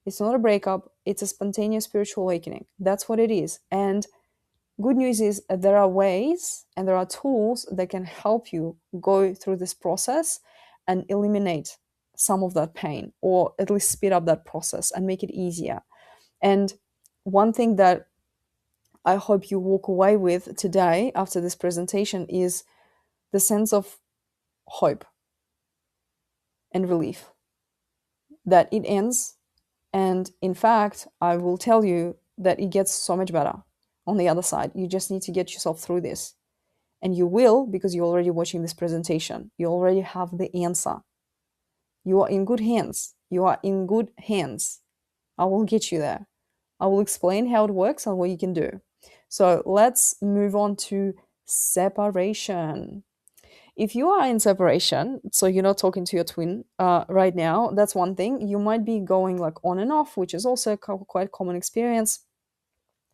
it's not a breakup, it's a spontaneous spiritual awakening. That's what it is. And good news is there are ways and there are tools that can help you go through this process and eliminate some of that pain, or at least speed up that process and make it easier. And one thing that I hope you walk away with today after this presentation is the sense of hope and relief that it ends. And in fact, I will tell you that it gets so much better on the other side. You just need to get yourself through this. And you will, because you're already watching this presentation. You already have the answer. You are in good hands. You are in good hands. I will get you there. I will explain how it works and what you can do. So let's move on to separation. If you are in separation, so you're not talking to your twin right now, that's one thing. You might be going like on and off, which is also a quite common experience.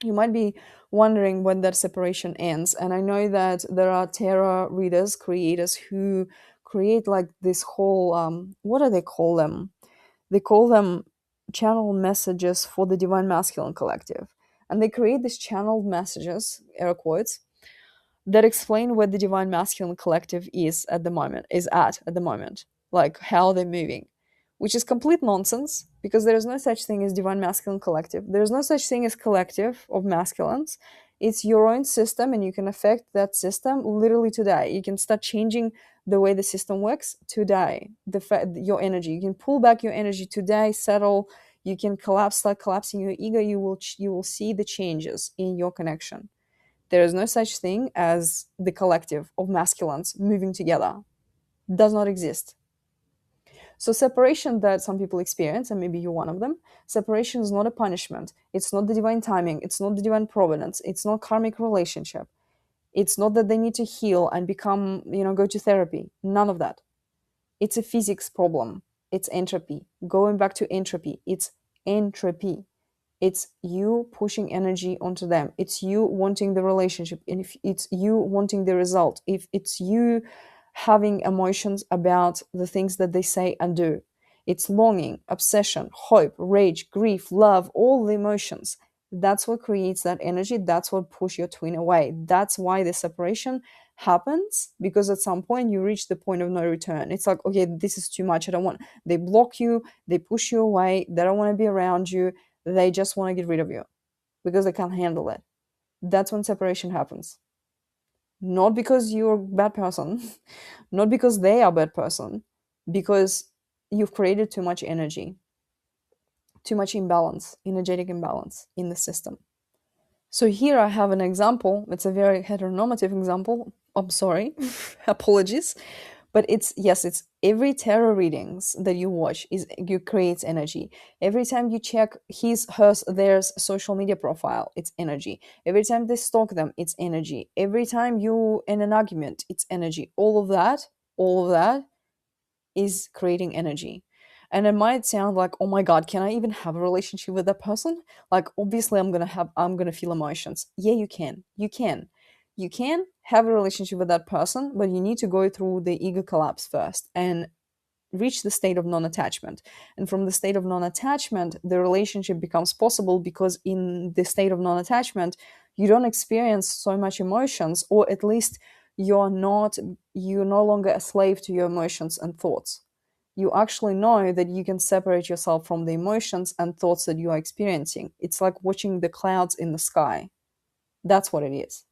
You might be wondering when that separation ends. And I know that there are tarot readers, creators who create like this whole, what do they call them? They call them channel messages for the Divine Masculine Collective. And they create these channeled messages, air quotes, that explain where the Divine Masculine Collective is at the moment, like how they're moving, which is complete nonsense because there is no such thing as Divine Masculine Collective. There is no such thing as collective of masculines. It's your own system, and you can affect that system literally today. You can start changing the way the system works today. Your energy, you can pull back your energy today, settle. You can start collapsing your ego. You will see the changes in your connection. There is no such thing as the collective of masculines moving together. Does not exist. So separation that some people experience, and maybe you're one of them, separation is not a punishment. It's not the divine timing. It's not the divine providence. It's not karmic relationship. It's not that they need to heal and become, go to therapy. None of that. It's a physics problem. It's entropy. Going back to entropy, it's entropy. It's you pushing energy onto them. It's you wanting the relationship. And if it's you wanting the result, if it's you having emotions about the things that they say and do, it's longing, obsession, hope, rage, grief, love, all the emotions. That's what creates that energy. That's what push your twin away. That's why the separation happens, because at some point you reach the point of no return. It's like, okay, this is too much. I don't want. They block you. They push you away. They don't want to be around you. They just want to get rid of you because they can't handle it. That's when separation happens. Not because you're a bad person, not because they are a bad person, because you've created too much energy, too much imbalance, energetic imbalance in the system. So here I have an example. It's a very heteronormative example. I'm sorry, apologies. But it's every tarot readings that you watch you creates energy. Every time you check their social media profile, it's energy. Every time they stalk them, it's energy. Every time you in an argument, it's energy. All of that is creating energy. And it might sound like, oh my God, can I even have a relationship with that person? Like, obviously I'm gonna feel emotions. Yeah, you can. You can have a relationship with that person, but you need to go through the ego collapse first and reach the state of non-attachment. And from the state of non-attachment, the relationship becomes possible, because in the state of non-attachment, you don't experience so much emotions, or at least you're no longer a slave to your emotions and thoughts. You actually know that you can separate yourself from the emotions and thoughts that you are experiencing. It's like watching the clouds in the sky. That's what it is.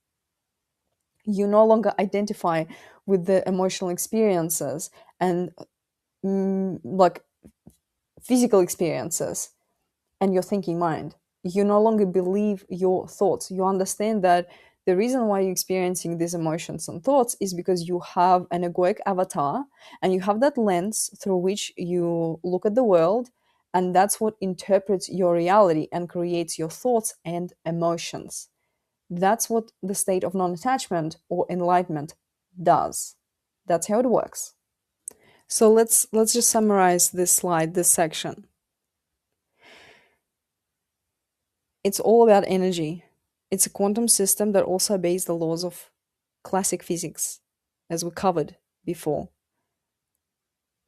You no longer identify with the emotional experiences and like physical experiences and your thinking mind. You no longer believe your thoughts. You understand that the reason why you're experiencing these emotions and thoughts is because you have an egoic avatar, and you have that lens through which you look at the world, and that's what interprets your reality and creates your thoughts and emotions. That's what the state of non-attachment or enlightenment does. That's how it works. So let's just summarize this slide, this section. It's all about energy. It's a quantum system that also obeys the laws of classic physics, as we covered before.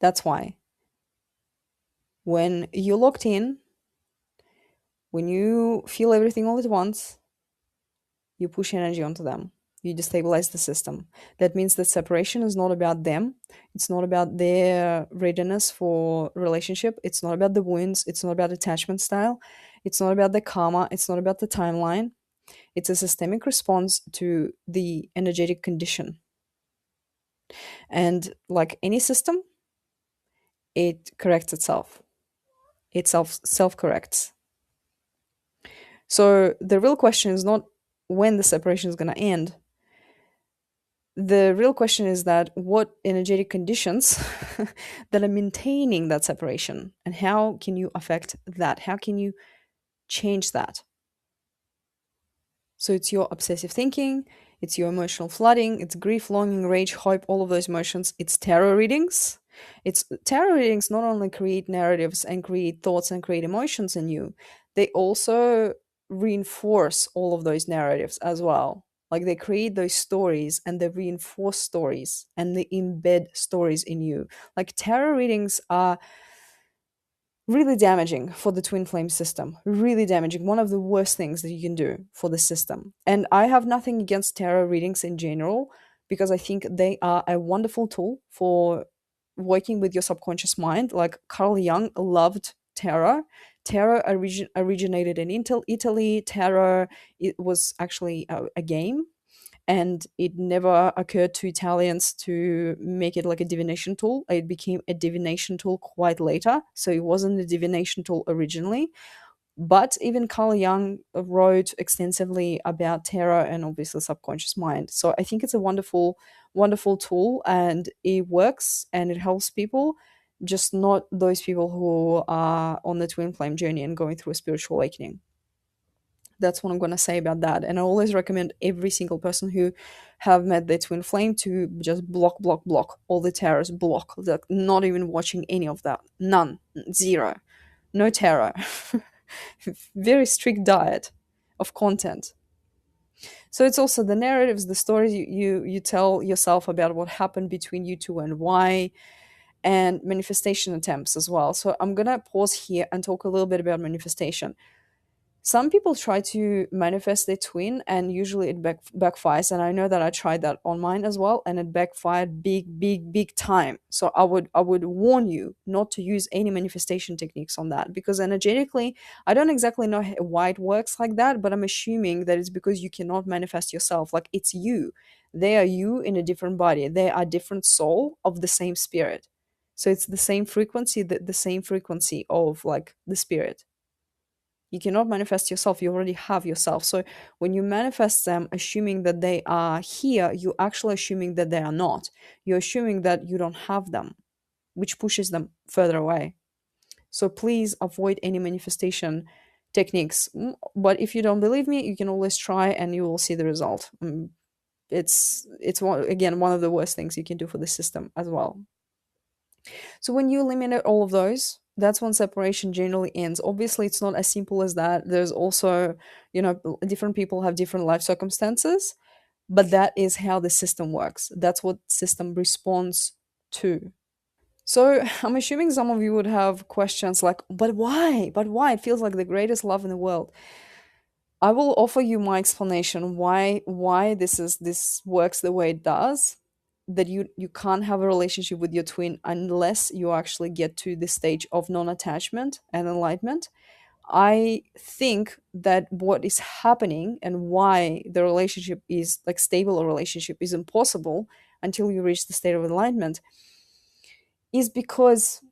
That's why when you're locked in, when you feel everything all at once, you push energy onto them. You destabilize the system. That means that separation is not about them. It's not about their readiness for relationship. It's not about the wounds. It's not about attachment style. It's not about the karma. It's not about the timeline. It's a systemic response to the energetic condition. And like any system, it corrects itself. It self corrects. So the real question is not when the separation is going to end. The real question is that what energetic conditions that are maintaining that separation, and how can you affect that? How can you change that? So it's your obsessive thinking, it's your emotional flooding, it's grief, longing, rage, hope, all of those emotions. It's tarot readings. It's tarot readings not only create narratives and create thoughts and create emotions in you, they also reinforce all of those narratives as well. Like they create those stories and they reinforce stories and they embed stories in you. Like tarot readings are really damaging for the twin flame system, really damaging, one of the worst things that you can do for the system. And I have nothing against tarot readings in general, because I think they are a wonderful tool for working with your subconscious mind. Like Carl Jung loved tarot. Tarot originated in Italy. Tarot, it was actually a game, and it never occurred to Italians to make it like a divination tool. It became a divination tool quite later, so it wasn't a divination tool originally. But even Carl Jung wrote extensively about tarot and obviously subconscious mind. So I think it's a wonderful, wonderful tool, and it works and it helps people, just not those people who are on the twin flame journey and going through a spiritual awakening. That's what I'm going to say about that. And I always recommend every single person who have met their twin flame to just block all the terrors, block, like not even watching any of that. None. Zero. No terror. Very strict diet of content. So it's also the narratives, the stories you tell yourself about what happened between you two and why, and manifestation attempts as well. So I'm gonna pause here and talk a little bit about manifestation. Some people try to manifest their twin and usually it backfires, and I know that I tried that on mine as well and it backfired big time. So I would warn you not to use any manifestation techniques on that, because energetically I don't exactly know why it works like that, but I'm assuming that it's because you cannot manifest yourself. Like it's you, they are you in a different body, they are different soul of the same spirit. So it's the same frequency, the same frequency of like the spirit. You cannot manifest yourself, you already have yourself. So when you manifest them assuming that they are here, you're actually assuming that they are not. You're assuming that you don't have them, which pushes them further away. So please avoid any manifestation techniques. But if you don't believe me, you can always try and you will see the result. It's one, again, one of the worst things you can do for the system as well. So when you eliminate all of those, that's when separation generally ends. Obviously, it's not as simple as that. There's also, different people have different life circumstances, but that is how the system works. That's what system responds to. So I'm assuming some of you would have questions like, but why? But why? It feels like the greatest love in the world. I will offer you my explanation why this works the way it does. That you can't have a relationship with your twin unless you actually get to the stage of non-attachment and enlightenment. I think that what is happening and why the relationship is like stable, a relationship is impossible until you reach the state of enlightenment is because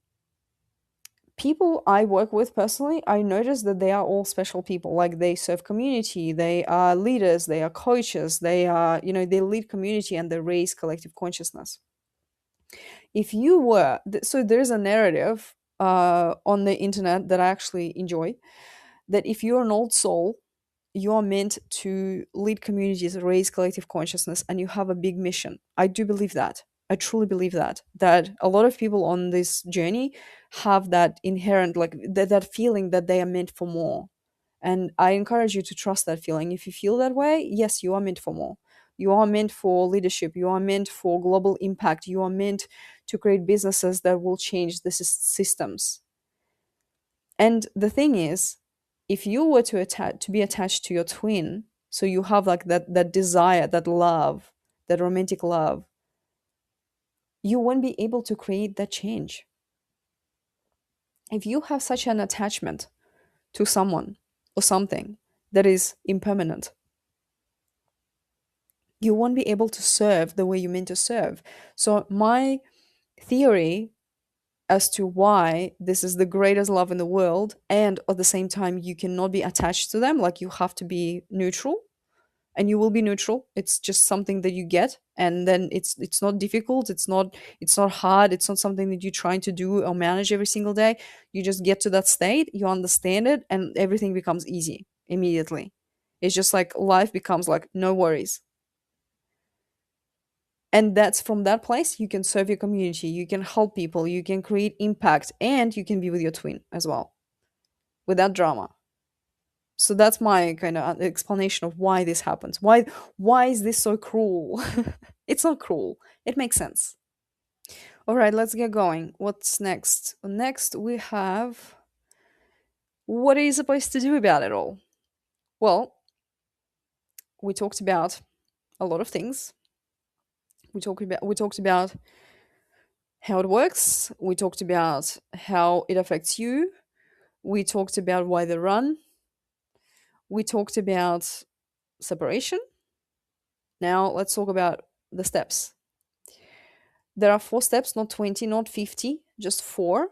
people I work with personally, I notice that they are all special people. Like they serve community, they are leaders, they are coaches, they are, they lead community and they raise collective consciousness. If you were, so there's a narrative on the internet that I actually enjoy, that if you're an old soul, you are meant to lead communities, raise collective consciousness, and you have a big mission. I do believe that. I truly believe that a lot of people on this journey have that inherent, like that feeling that they are meant for more. And I encourage you to trust that feeling. If you feel that way, yes, you are meant for more. You are meant for leadership. You are meant for global impact. You are meant to create businesses that will change the systems. And the thing is, if you were to be attached to your twin, so you have like that desire, that love, that romantic love, you won't be able to create that change. If you have such an attachment to someone or something that is impermanent, you won't be able to serve the way you meant to serve. So my theory as to why this is the greatest love in the world, and at the same time you cannot be attached to them, like you have to be neutral, and you will be neutral. It's just something that you get, and then it's not difficult, it's not hard, it's not something that you're trying to do or manage every single day. You just get to that state, you understand it, and everything becomes easy immediately. It's just like life becomes like no worries. And that's from that place you can serve your community, you can help people, you can create impact, and you can be with your twin as well without drama. So that's my kind of explanation of why this happens. Why is this so cruel? It's not cruel, it makes sense. All right, let's get going. What's next? Next we have, what are you supposed to do about it all? Well, we talked about a lot of things. We talked about how it works, we talked about how it affects you, we talked about why they run, we talked about separation. Now let's talk about the steps. There are 4 steps, not 20, not 50, just 4.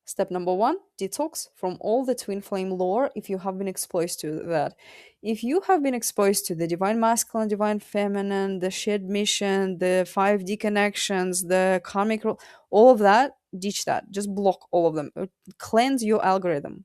Step number 1, detox from all the twin flame lore if you have been exposed to that. If you have been exposed to the divine masculine, divine feminine, the shared mission, the 5D connections, the karmic, all of that, ditch that. Just block all of them. Cleanse your algorithm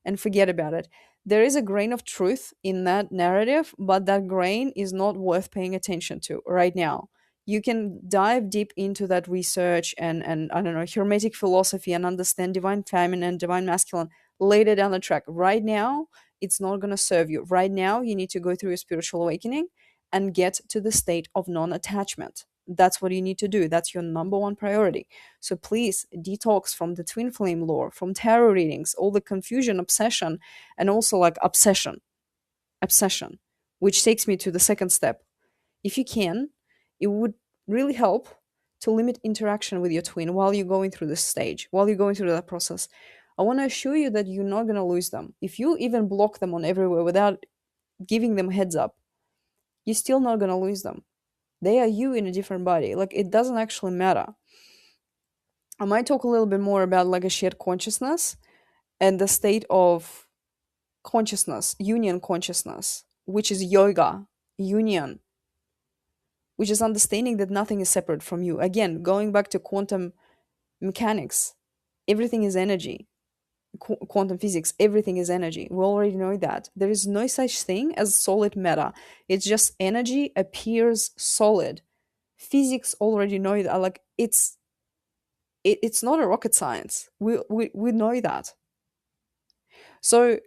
and forget about it. There is a grain of truth in that narrative, but that grain is not worth paying attention to right now. You can dive deep into that research and I don't know, hermetic philosophy, and understand divine feminine, divine masculine later down the track. Right now, it's not going to serve you. Right now, you need to go through a spiritual awakening and get to the state of non-attachment. That's what you need to do. That's your number one priority. So please detox from the twin flame lore, from tarot readings, all the confusion, obsession, and also like obsession, which takes me to the second step. If you can, it would really help to limit interaction with your twin while you're going through this stage, while you're going through that process. I want to assure you that you're not going to lose them. If you even block them on everywhere without giving them heads up, you're still not going to lose them. They are you in a different body. Like, it doesn't actually matter. I might talk a little bit more about like a shared consciousness and the state of consciousness, union consciousness, which is yoga, union, which is understanding that nothing is separate from you. Again, going back to quantum mechanics, everything is energy. Quantum physics, everything is energy. We already know that. There is no such thing as solid matter. It's just energy appears solid. Physics already know that. Like, it's not a rocket science. We know that. So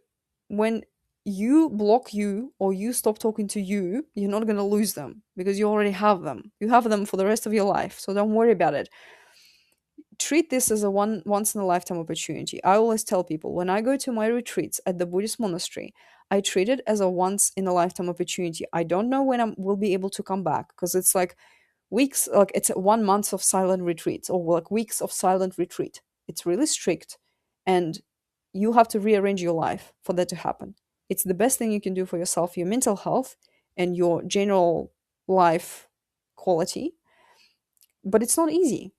when you block you or you stop talking to you, you're not going to lose them because you already have them. You have them for the rest of your life. So don't worry about it. Treat this as a once in a lifetime opportunity. I always tell people when I go to my retreats at the Buddhist monastery, I treat it as a once in a lifetime opportunity. I don't know when I will be able to come back because it's like weeks, like it's 1 month of silent retreats or like weeks of silent retreat. It's really strict, and you have to rearrange your life for that to happen. It's the best thing you can do for yourself, your mental health, and your general life quality. But it's not easy.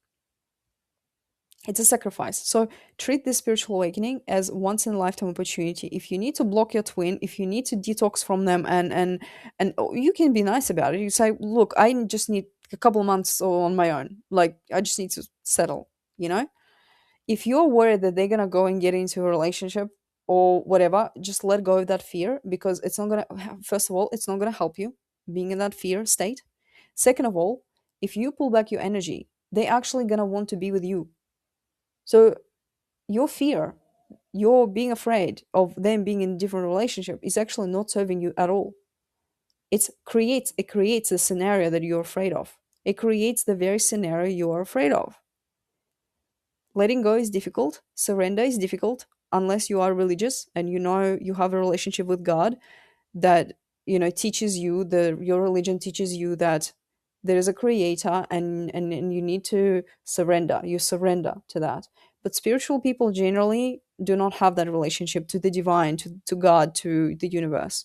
It's a sacrifice. So treat this spiritual awakening as once in a lifetime opportunity. If you need to block your twin, if you need to detox from them, and you can be nice about it. You say, look, I just need a couple months on my own. Like, I just need to settle, you know? If you're worried that they're gonna go and get into a relationship or whatever, just let go of that fear, because it's not gonna, first of all, it's not gonna help you being in that fear state. Second of all, if you pull back your energy, they're actually gonna want to be with you. So your fear You're being afraid of them being in a different relationship is actually not serving you at all. It creates a scenario that you're afraid of. It creates the very scenario you are afraid of. Letting go is difficult. Surrender is difficult unless you are religious and you know you have a relationship with God that teaches you, the your religion teaches you that there is a creator, and you need to surrender. You surrender to that. But spiritual people generally do not have that relationship to the divine, to God, to the universe.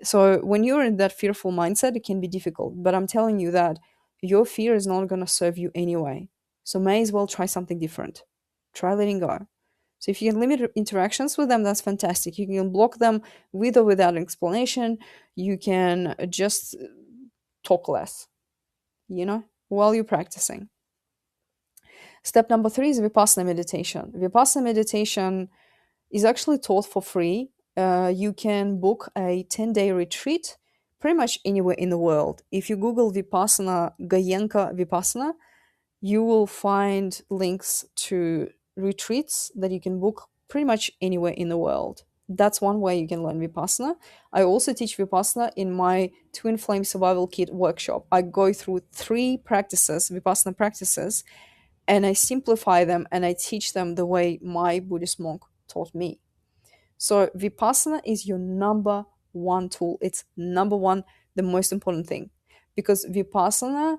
So when you're in that fearful mindset, it can be difficult. But I'm telling you that your fear is not going to serve you anyway. So may as well try something different. Try letting go. So if you can limit interactions with them, that's fantastic. You can block them with or without an explanation. You can just talk less, while you're practicing. Step number 3 is Vipassana meditation. Vipassana meditation is actually taught for free. You can book a 10-day retreat pretty much anywhere in the world. If you Google Vipassana, Goenka Vipassana, you will find links to retreats that you can book pretty much anywhere in the world. That's one way you can learn Vipassana. I also teach Vipassana in my Twin Flame Survival Kit workshop. I go through 3 practices, Vipassana practices, and I simplify them and I teach them the way my Buddhist monk taught me. So Vipassana is your number one tool. It's number one, the most important thing. Because Vipassana,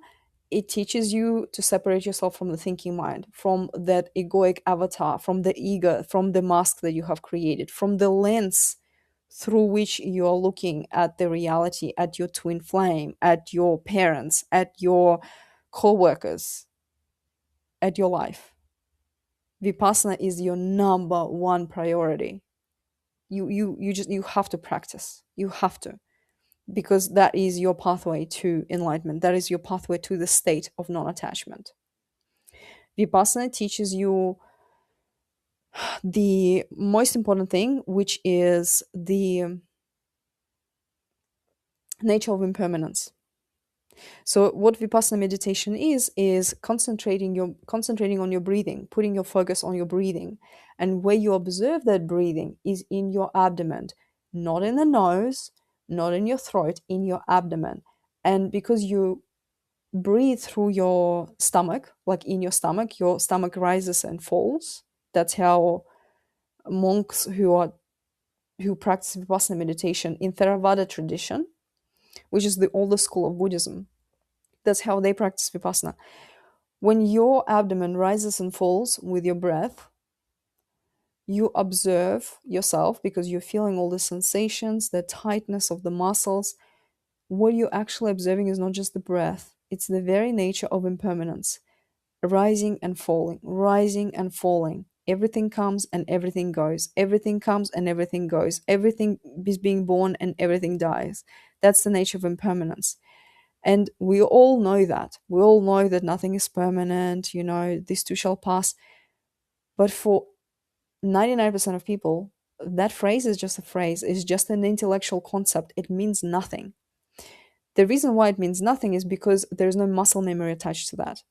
it teaches you to separate yourself from the thinking mind, from that egoic avatar, from the ego, from the mask that you have created, from the lens through which you are looking at the reality, at your twin flame, at your parents, at your co-workers, at your life. Vipassana is your number one priority. You have to practice. You have to, because that is your pathway to enlightenment. That is your pathway to the state of non-attachment. Vipassana teaches you the most important thing, which is the nature of impermanence. So what Vipassana meditation is concentrating on your breathing, putting your focus on your breathing. And where you observe that breathing is in your abdomen, not in the nose, not in your throat, in your abdomen. And because you breathe through your stomach, like in your stomach rises and falls. That's how monks who practice Vipassana meditation in Theravada tradition, which is the oldest school of Buddhism, that's how they practice Vipassana. When your abdomen rises and falls with your breath, you observe yourself because you're feeling all the sensations, the tightness of the muscles. What you're actually observing is not just the breath, it's the very nature of impermanence. Rising and falling, rising and falling. Everything comes and everything goes. Everything comes and everything goes. Everything is being born and everything dies. That's the nature of impermanence. And we all know that. We all know that nothing is permanent, this too shall pass. But for 99% of people, that phrase is just a phrase, it's just an intellectual concept. It means nothing. The reason why it means nothing is because there's no muscle memory attached to that.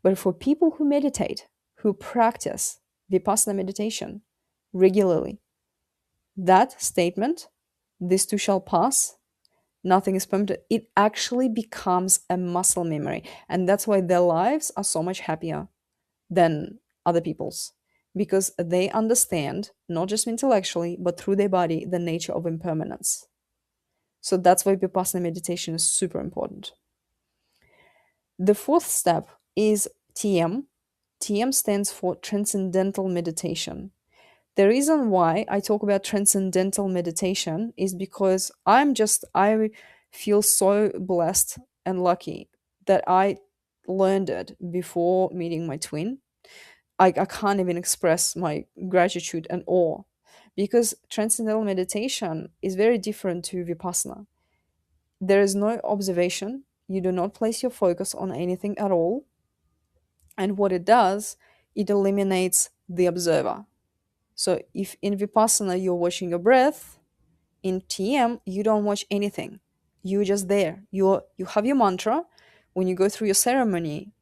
But for people who meditate, who practice Vipassana meditation regularly, that statement, this too shall pass, nothing is permanent, it actually becomes a muscle memory. And that's why their lives are so much happier than other people's, because they understand, not just intellectually, but through their body, the nature of impermanence. So that's why Vipassana meditation is super important. The 4th step is TM. TM stands for Transcendental Meditation. The reason why I talk about transcendental meditation is because I feel so blessed and lucky that I learned it before meeting my twin. I can't even express my gratitude and awe, because transcendental meditation is very different to Vipassana. There is no observation. You do not place your focus on anything at all. And what it does, it eliminates the observer. So if in Vipassana you're watching your breath, in TM you don't watch anything. You're just there. You have your mantra. When you go through your ceremony,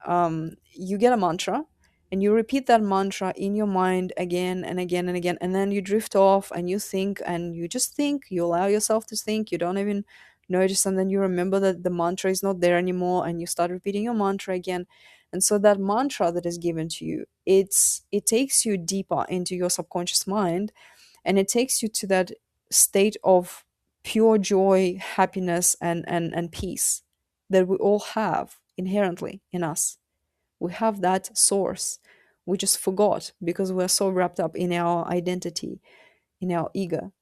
you get a mantra, and you repeat that mantra in your mind again and again and again, and then you drift off and you think, and you just think, you allow yourself to think, you don't even notice, and then you remember that the mantra is not there anymore, and you start repeating your mantra again. And so that mantra that is given to you, it takes you deeper into your subconscious mind, and it takes you to that state of pure joy, happiness, and peace that we all have inherently in us. We have that source. We just forgot because we're so wrapped up in our identity, in our ego.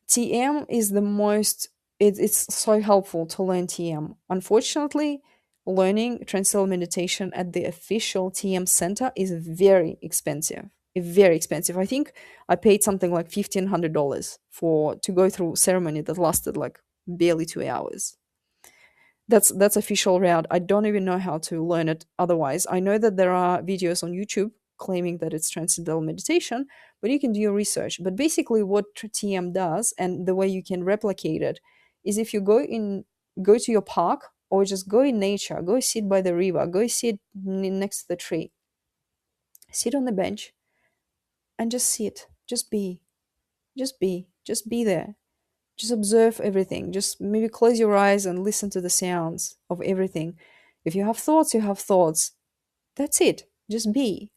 TM is the most, it's so helpful to learn TM. Unfortunately, learning Transcendental Meditation at the official TM center is very expensive. Very expensive. I think I paid something like $1,500 for to go through ceremony that lasted like barely 2 hours. That's official route. I don't even know how to learn it otherwise. I know that there are videos on YouTube claiming that it's transcendental meditation, but you can do your research. But basically what TM does, and the way you can replicate it, is if you go to your park, or just go in nature, go sit by the river, go sit next to the tree, sit on the bench, and just sit, just be there. Just observe everything. Just maybe close your eyes and listen to the sounds of everything. If you have thoughts, you have thoughts. That's it. Just be.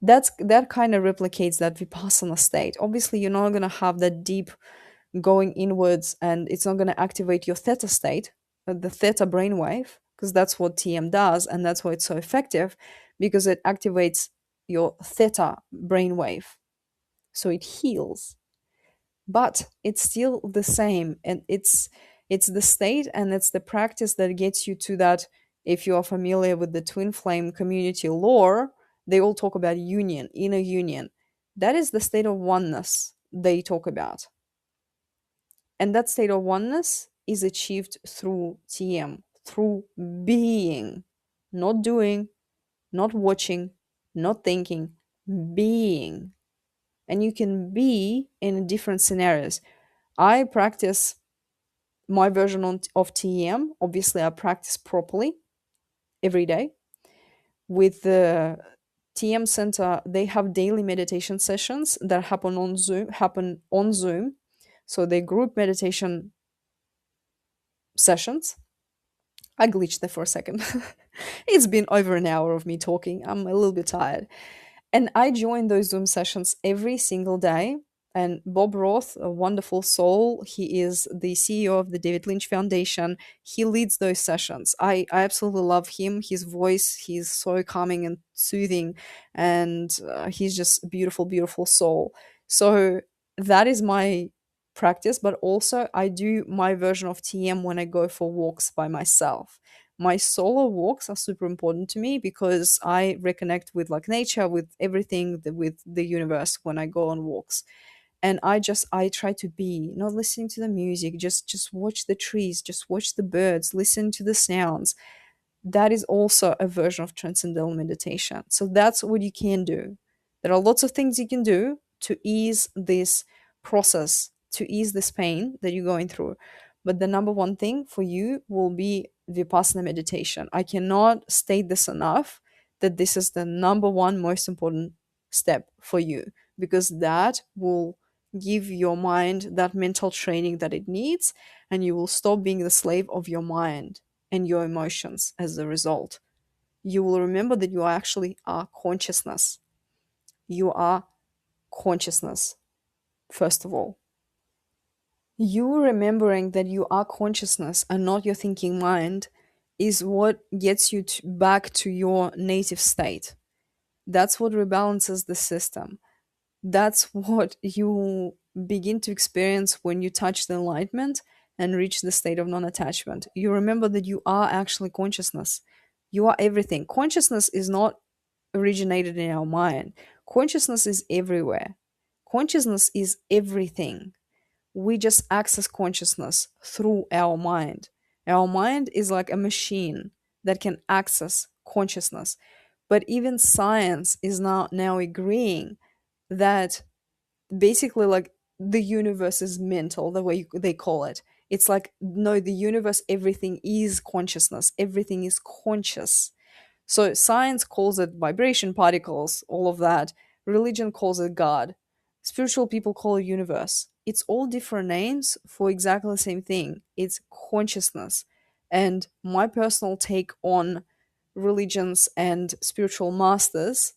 That kind of replicates that vipassana state. Obviously, you're not gonna have that deep going inwards, and it's not gonna activate your theta state, the theta brainwave, because that's what TM does, and that's why it's so effective, because it activates your theta brainwave, so it heals, but it's still the same, and it's the state and it's the practice that gets you to that. If you are familiar with the twin flame community lore, they all talk about union, inner union. That is the state of oneness they talk about, and that state of oneness is achieved through TM, through being, not doing, not watching, not thinking, being. And you can be in different scenarios. I practice my version of TEM. Obviously, I practice properly every day. With the TM Center, they have daily meditation sessions that happen on Zoom. So they group meditation sessions. I glitched there for a second. It's been over an hour of me talking. I'm a little bit tired. And I join those Zoom sessions every single day. And Bob Roth, a wonderful soul, he is the CEO of the David Lynch Foundation. He leads those sessions. I absolutely love him. His voice, he's so calming and soothing, and he's just a beautiful, beautiful soul. So that is my practice, but also I do my version of TM when I go for walks by myself. My solo walks are super important to me because I reconnect with like nature, with everything, with the universe when I go on walks. And I try to be not listening to the music, just watch the trees, just watch the birds, listen to the sounds. That is also a version of transcendental meditation. So that's what you can do. There are lots of things you can do to ease this process, to ease this pain that you're going through. But the number one thing for you will be Vipassana meditation. I cannot state this enough, that this is the number one most important step for you, because that will give your mind that mental training that it needs, and you will stop being the slave of your mind and your emotions as a result. You will remember that you actually are consciousness. You are consciousness, first of all. You remembering that you are consciousness and not your thinking mind is what gets you back to your native state. That's what rebalances the system. That's what you begin to experience when you touch the enlightenment and reach the state of non attachment. You remember that you are actually consciousness. You are everything. Consciousness is not originated in our mind, consciousness is everywhere. Consciousness is everything. We just access consciousness through our mind. Our mind is like a machine that can access consciousness. But even science is now agreeing that basically, like, the universe is mental, the way they call it. It's like, no, the universe, everything is consciousness, everything is conscious. So science calls it vibration particles, all of that. Religion calls it God. Spiritual people call it universe. It's all different names for exactly the same thing. It's consciousness. And my personal take on religions and spiritual masters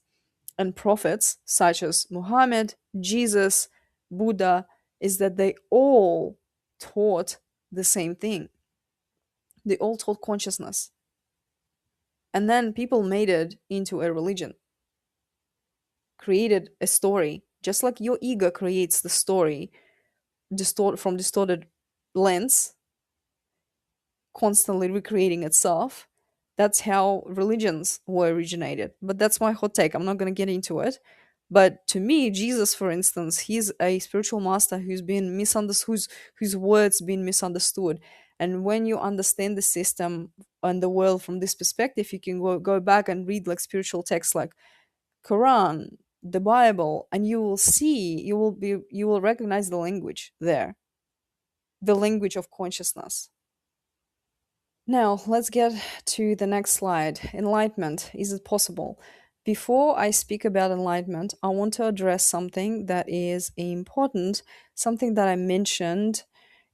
and prophets such as Muhammad, Jesus, Buddha is that they all taught the same thing. They all taught consciousness. And then people made it into a religion, created a story, just like your ego creates the story from distorted lens, constantly recreating itself. That's how religions were originated. But that's my hot take. I'm not going to get into it. But to me, Jesus, for instance, he's a spiritual master who's been misunderstood, whose words been misunderstood. And when you understand the system and the world from this perspective, you can go back and read like spiritual texts like Quran, the Bible, and you will see, you will recognize the language there, the language of consciousness. Now, let's get to the next slide. Enlightenment. Is it possible? Before I speak about enlightenment, I want to address something that is important, something that I mentioned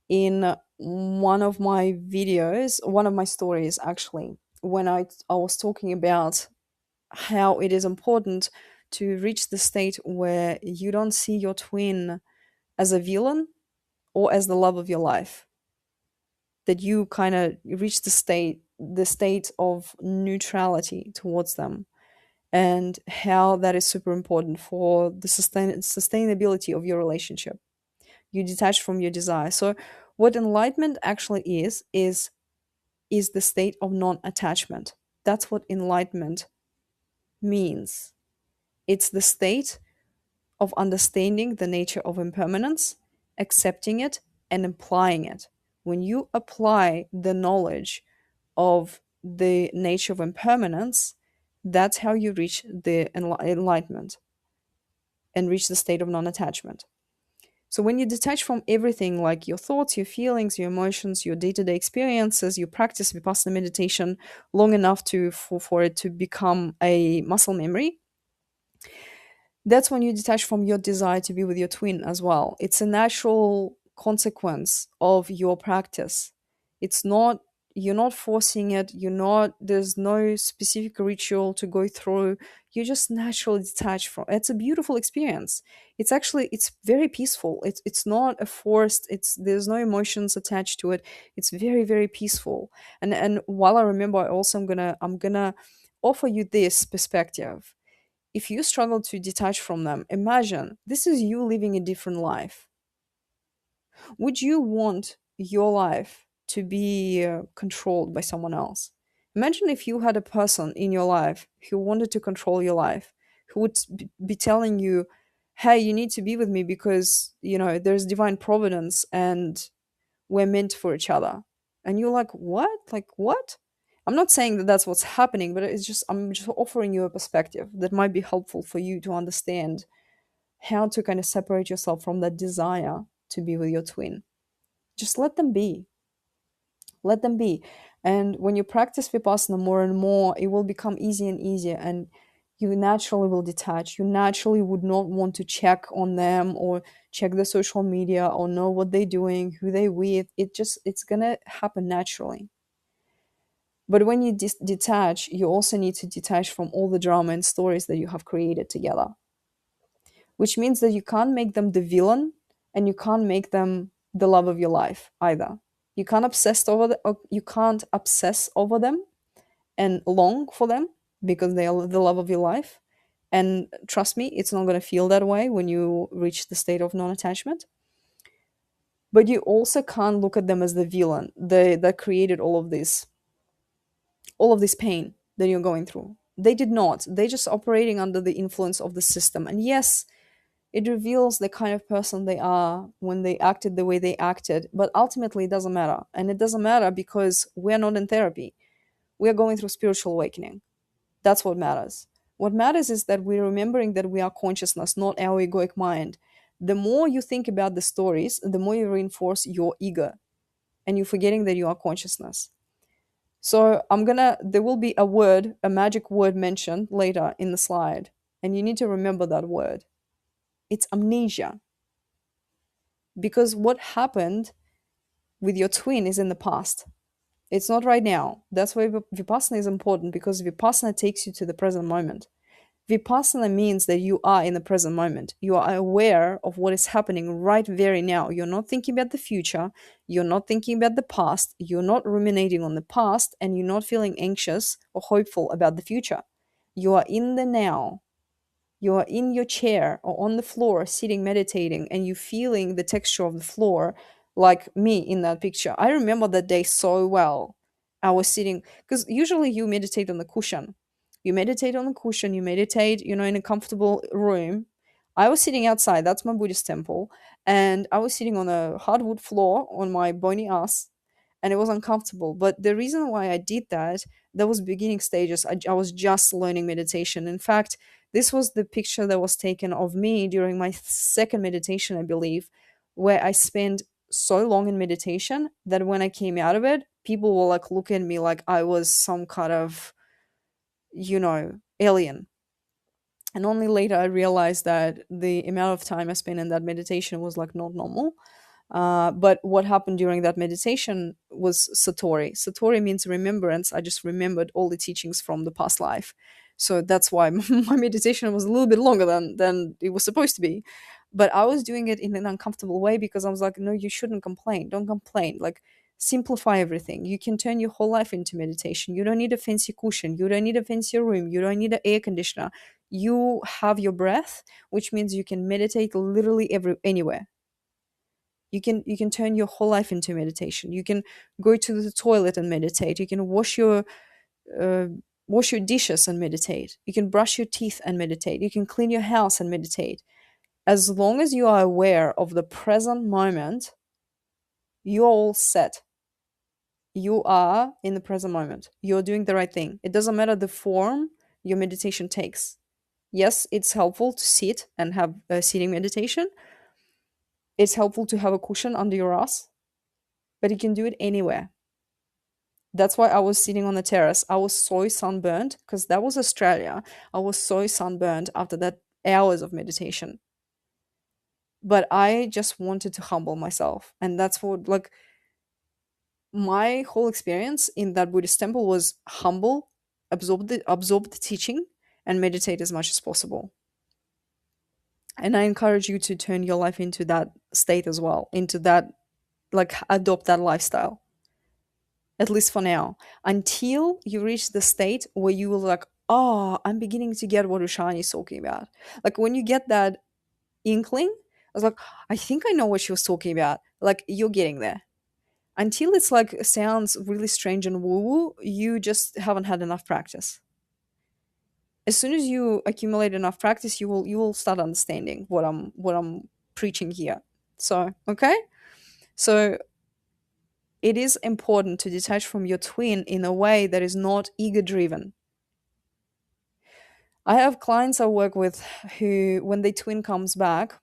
in one of my videos, one of my stories actually, when I was talking about how it is important to reach the state where you don't see your twin as a villain or as the love of your life, that you kind of reach the state of neutrality towards them, and how that is super important for the sustainability of your relationship. You detach from your desire. So what enlightenment actually is the state of non-attachment. That's what enlightenment means. It's the state of understanding the nature of impermanence, accepting it, and applying it. When you apply the knowledge of the nature of impermanence, that's how you reach the enlightenment and reach the state of non attachment. So, when you detach from everything like your thoughts, your feelings, your emotions, your day to day experiences, you practice Vipassana meditation long enough for it to become a muscle memory, that's when you detach from your desire to be with your twin as well. It's a natural consequence of your practice. It's not, you're not forcing it, there's no specific ritual to go through. You just naturally detach from. It's a beautiful experience. It's very peaceful. It's not a forced, there's no emotions attached to it. It's very, very peaceful. And while I remember, I also I'm gonna offer you this perspective. If you struggle to detach from them, imagine this is you living a different life. Would you want your life to be controlled by someone else? Imagine if you had a person in your life who wanted to control your life, who would be telling you, hey, you need to be with me because, there's divine providence and we're meant for each other. And you're like, what? Like, what? I'm not saying that that's what's happening, but I'm just offering you a perspective that might be helpful for you to understand how to kind of separate yourself from that desire to be with your twin. Just let them be. Let them be. And when you practice Vipassana more and more, it will become easier and easier. And you naturally will detach. You naturally would not want to check on them or check the social media or know what they're doing, who they with. It's gonna happen naturally. But when you detach, you also need to detach from all the drama and stories that you have created together, which means that you can't make them the villain and you can't make them the love of your life either. You can't obsess over them and long for them because they are the love of your life. And trust me, it's not going to feel that way when you reach the state of non-attachment. But you also can't look at them as the villain that created all of this pain that you're going through. They did not. They're just operating under the influence of the system. And yes, it reveals the kind of person they are when they acted the way they acted, but ultimately it doesn't matter. And it doesn't matter because we're not in therapy. We're going through spiritual awakening. That's what matters. What matters is that we're remembering that we are consciousness, not our egoic mind. The more you think about the stories, the more you reinforce your ego and you're forgetting that you are consciousness. So there will be a word, a magic word mentioned later in the slide, and you need to remember that word. It's amnesia. Because what happened with your twin is in the past. It's not right now. That's why Vipassana is important, because Vipassana takes you to the present moment. Vipassana means that you are in the present moment. You are aware of what is happening right very now. You're not thinking about the future. You're not thinking about the past. You're not ruminating on the past, and you're not feeling anxious or hopeful about the future. You are in the now. You are in your chair or on the floor sitting meditating, and you feeling the texture of the floor, like me in that picture. I remember that day so well. I was sitting, because usually you meditate on the cushion. You meditate on the cushion, you meditate, in a comfortable room. I was sitting outside, that's my Buddhist temple, and I was sitting on a hardwood floor on my bony ass, and it was uncomfortable. But the reason why I did that, that was beginning stages. I was just learning meditation. In fact, this was the picture that was taken of me during my second meditation, I believe, where I spent so long in meditation that when I came out of it, people will like look at me like I was some kind of, alien. And only later I realized that the amount of time I spent in that meditation was like not normal. But what happened during that meditation was Satori. Satori means remembrance. I just remembered all the teachings from the past life. So that's why my meditation was a little bit longer than it was supposed to be. But I was doing it in an uncomfortable way, because I was like, no, you shouldn't complain. Don't complain. Like, simplify everything. You can turn your whole life into meditation. You don't need a fancy cushion. You don't need a fancy room. You don't need an air conditioner. You have your breath, which means you can meditate literally anywhere. You can turn your whole life into meditation. You can go to the toilet and meditate. You can uh, wash your dishes and meditate. You can brush your teeth and meditate. You can clean your house and meditate. As long as you are aware of the present moment, you're all set. You are in the present moment. You're doing the right thing. It doesn't matter the form your meditation takes. Yes, it's helpful to sit and have a sitting meditation. It's helpful to have a cushion under your ass, but you can do it anywhere. That's why I was sitting on the terrace. I was so sunburned, because that was Australia. I was so sunburned after that hours of meditation. But I just wanted to humble myself. And that's what, like, my whole experience in that Buddhist temple was humble, absorb the teaching, and meditate as much as possible. And I encourage you to turn your life into that state as well, into that, like, adopt that lifestyle, at least for now, until you reach the state where you will like, oh, I'm beginning to get what Ushani is talking about. Like, when you get that inkling, I was like, I think I know what she was talking about. Like, you're getting there. Until it's like sounds really strange and woo woo, you just haven't had enough practice. As soon as you accumulate enough practice, you will start understanding what I'm preaching here. So, okay? So it is important to detach from your twin in a way that is not ego driven. I have clients I work with who, when their twin comes back,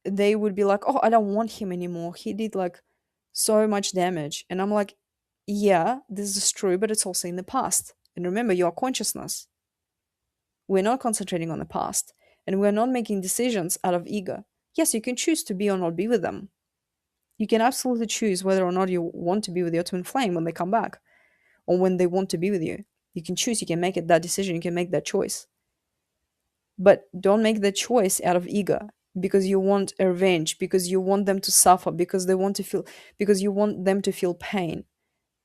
they would be like, oh, I don't want him anymore. He did like so much damage. And I'm like, yeah, this is true, but it's also in the past. And remember, you are consciousness. We're not concentrating on the past, and we're not making decisions out of ego. Yes, you can choose to be or not be with them. You can absolutely choose whether or not you want to be with your twin flame when they come back, or when they want to be with you. You can choose, you can make it that decision, you can make that choice. But don't make the choice out of ego, because you want a revenge, because you want them to suffer, because you want them to feel pain.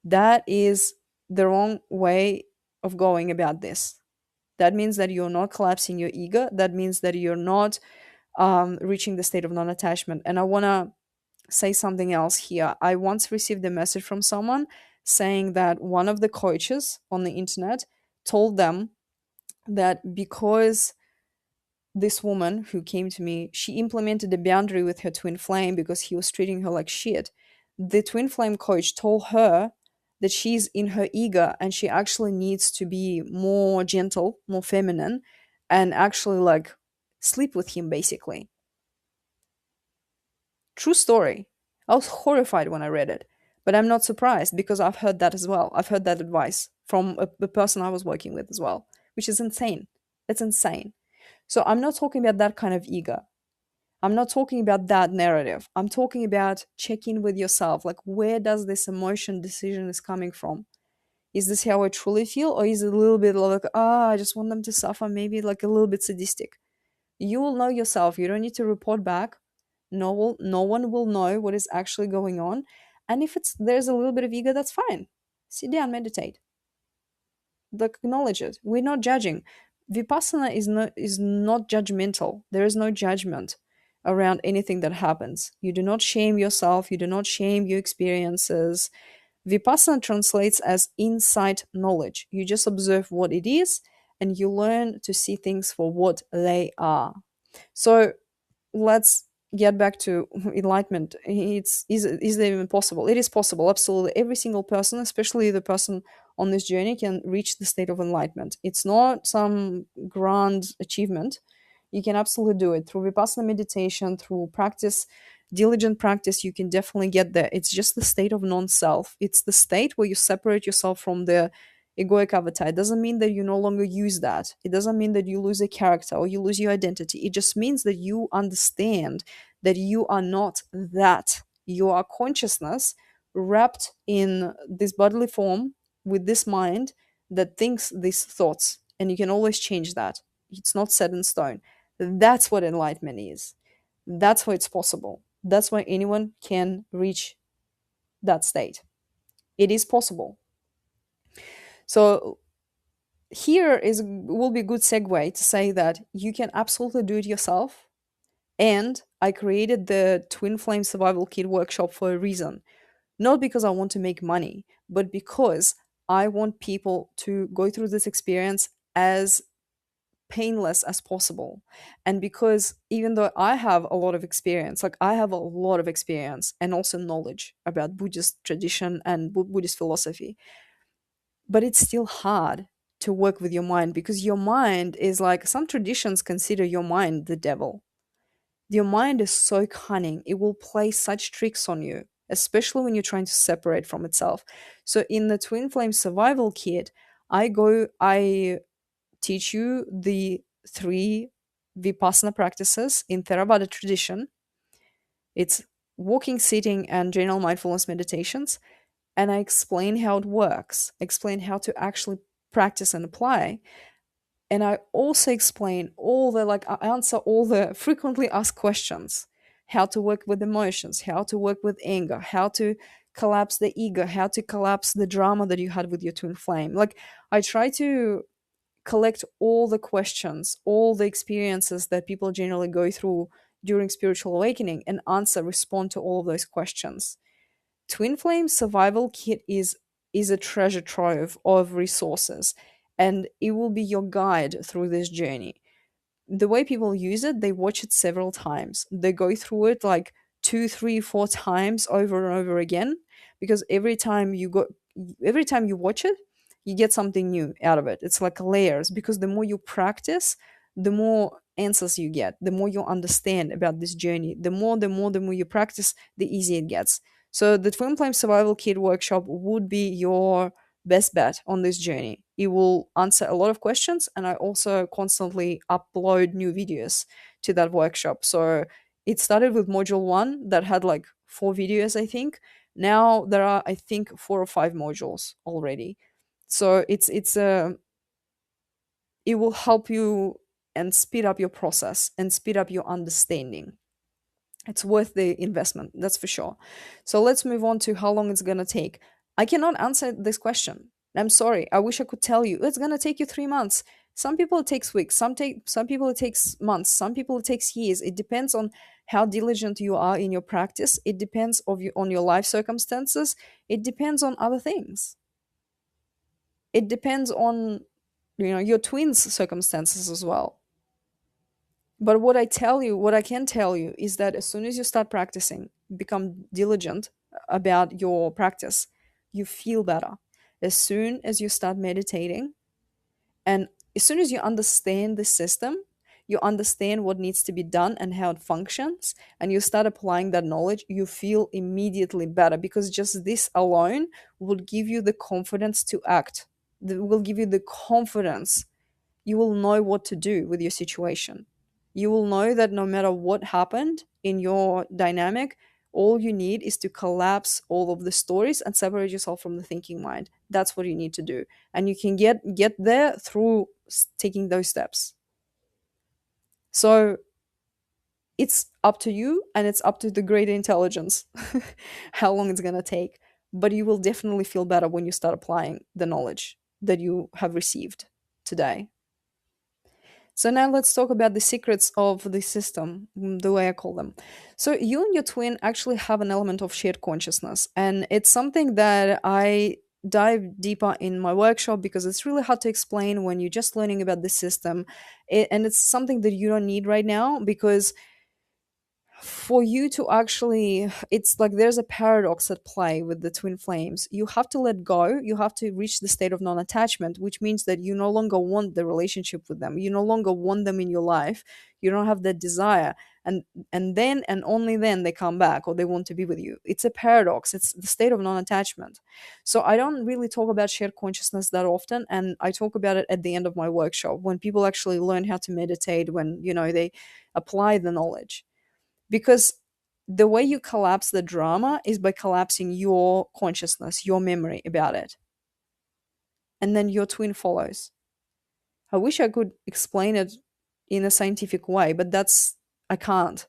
That is the wrong way of going about this. That means that you're not collapsing your ego. That means that you're not reaching the state of non-attachment. And I want to say something else here. I once received a message from someone saying that one of the coaches on the internet told them that because this woman who came to me, she implemented a boundary with her twin flame because he was treating her like shit. The twin flame coach told her that she's in her ego and she actually needs to be more gentle, more feminine, and actually like sleep with him basically. True story. I was horrified when I read it. But I'm not surprised because I've heard that as well. I've heard that advice from the person I was working with as well, which is insane. It's insane. So I'm not talking about that kind of ego. I'm not talking about that narrative. I'm talking about checking with yourself. Like, where does this emotion decision is coming from? Is this how I truly feel? Or is it a little bit like, I just want them to suffer, maybe like a little bit sadistic? You will know yourself. You don't need to report back. No one will know what is actually going on. And if it's there's a little bit of ego, that's fine. Sit down, meditate. Like, acknowledge it. We're not judging. Vipassana is not judgmental. There is no judgment around anything that happens. You do not shame yourself. You do not shame your experiences. Vipassana translates as insight knowledge. You just observe what it is and you learn to see things for what they are. So let's get back to enlightenment. Is it even possible? It is possible, absolutely. Every single person, especially the person on this journey, can reach the state of enlightenment. It's not some grand achievement. You can absolutely do it through vipassana meditation, through practice, diligent practice. You can definitely get there. It's just the state of non-self. It's the state where you separate yourself from the egoic avatar. It doesn't mean that you no longer use that. It doesn't mean that you lose a character or you lose your identity. It just means that you understand that you are not that. You are consciousness wrapped in this bodily form with this mind that thinks these thoughts. And you can always change that. It's not set in stone. That's what enlightenment is. That's why it's possible. That's why anyone can reach that state. It is possible. So here is will be a good segue to say that you can absolutely do it yourself. And I created the Twin Flame Survival Kit workshop for a reason. Not because I want to make money, but because I want people to go through this experience as painless as possible. And because even though I have a lot of experience, like I have a lot of experience and also knowledge about Buddhist tradition and Buddhist philosophy, but it's still hard to work with your mind because your mind is like some traditions consider your mind the devil. Your mind is so cunning, it will play such tricks on you, especially when you're trying to separate from itself. So in the Twin Flame Survival Kit, I teach you the three Vipassana practices in Theravada tradition. It's walking, sitting, and general mindfulness meditations. And I explain how it works, explain how to actually practice and apply. And I also explain I answer all the frequently asked questions: how to work with emotions, how to work with anger, how to collapse the ego, how to collapse the drama that you had with your twin flame. Like, I try to collect all the questions, all the experiences that people generally go through during spiritual awakening and respond to all of those questions. Twin Flame Survival Kit is a treasure trove of resources, and it will be your guide through this journey. The way people use it, they watch it several times. They go through it like two, three, four times over and over again, because every time you watch it, you get something new out of it. It's like layers, because the more you practice, the more answers you get, the more you understand about this journey. The more you practice, the easier it gets. So the Twin Flame Survival Kit workshop would be your best bet on this journey. It will answer a lot of questions, and I also constantly upload new videos to that workshop. So it started with module 1 that had like 4 videos, I think. Now there are, I think, 4 or 5 modules already. So it will help you and speed up your process and speed up your understanding. It's worth the investment, that's for sure. So let's move on to how long it's going to take. I cannot answer this question. I'm sorry. I wish I could tell you it's going to take you 3 months. Some people it takes weeks, some people it takes months, some people it takes years. It depends on how diligent you are in your practice. It depends on your life circumstances. It depends on other things. It depends on your twins' circumstances as well. But what I can tell you is that as soon as you start practicing, become diligent about your practice, you feel better. As soon as you start meditating and as soon as you understand the system, you understand what needs to be done and how it functions, and you start applying that knowledge, you feel immediately better, because just this alone will give you the confidence to act. Will give you the confidence. You will know what to do with your situation. You will know that no matter what happened in your dynamic, all you need is to collapse all of the stories and separate yourself from the thinking mind. That's what you need to do. And you can get there through taking those steps. So it's up to you, and it's up to the greater intelligence how long it's going to take. But you will definitely feel better when you start applying the knowledge that you have received today. So now let's talk about the secrets of the system, the way I call them. So you and your twin actually have an element of shared consciousness, and it's something that I dive deeper in my workshop, because it's really hard to explain when you're just learning about the system. And it's something that you don't need right now, because for you to actually, it's like there's a paradox at play with the twin flames. You have to let go, you have to reach the state of non-attachment, which means that you no longer want the relationship with them, you no longer want them in your life, you don't have that desire. And then and only then they come back, or they want to be with you. It's a paradox, it's the state of non-attachment. So I don't really talk about shared consciousness that often, and I talk about it at the end of my workshop, when people actually learn how to meditate, when they apply the knowledge. Because the way you collapse the drama is by collapsing your consciousness, your memory about it. And then your twin follows. I wish I could explain it in a scientific way, but I can't.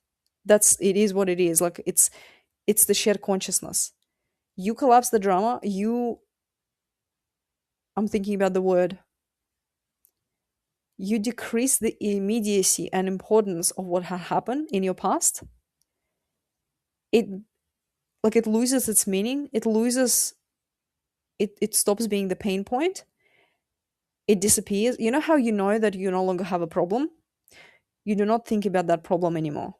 It is what it is. Like it's the shared consciousness. You collapse the drama, I'm thinking about the word. You decrease the immediacy and importance of what had happened in your past. It loses its meaning. It stops being the pain point. It disappears. You know how you know that you no longer have a problem? You do not think about that problem anymore.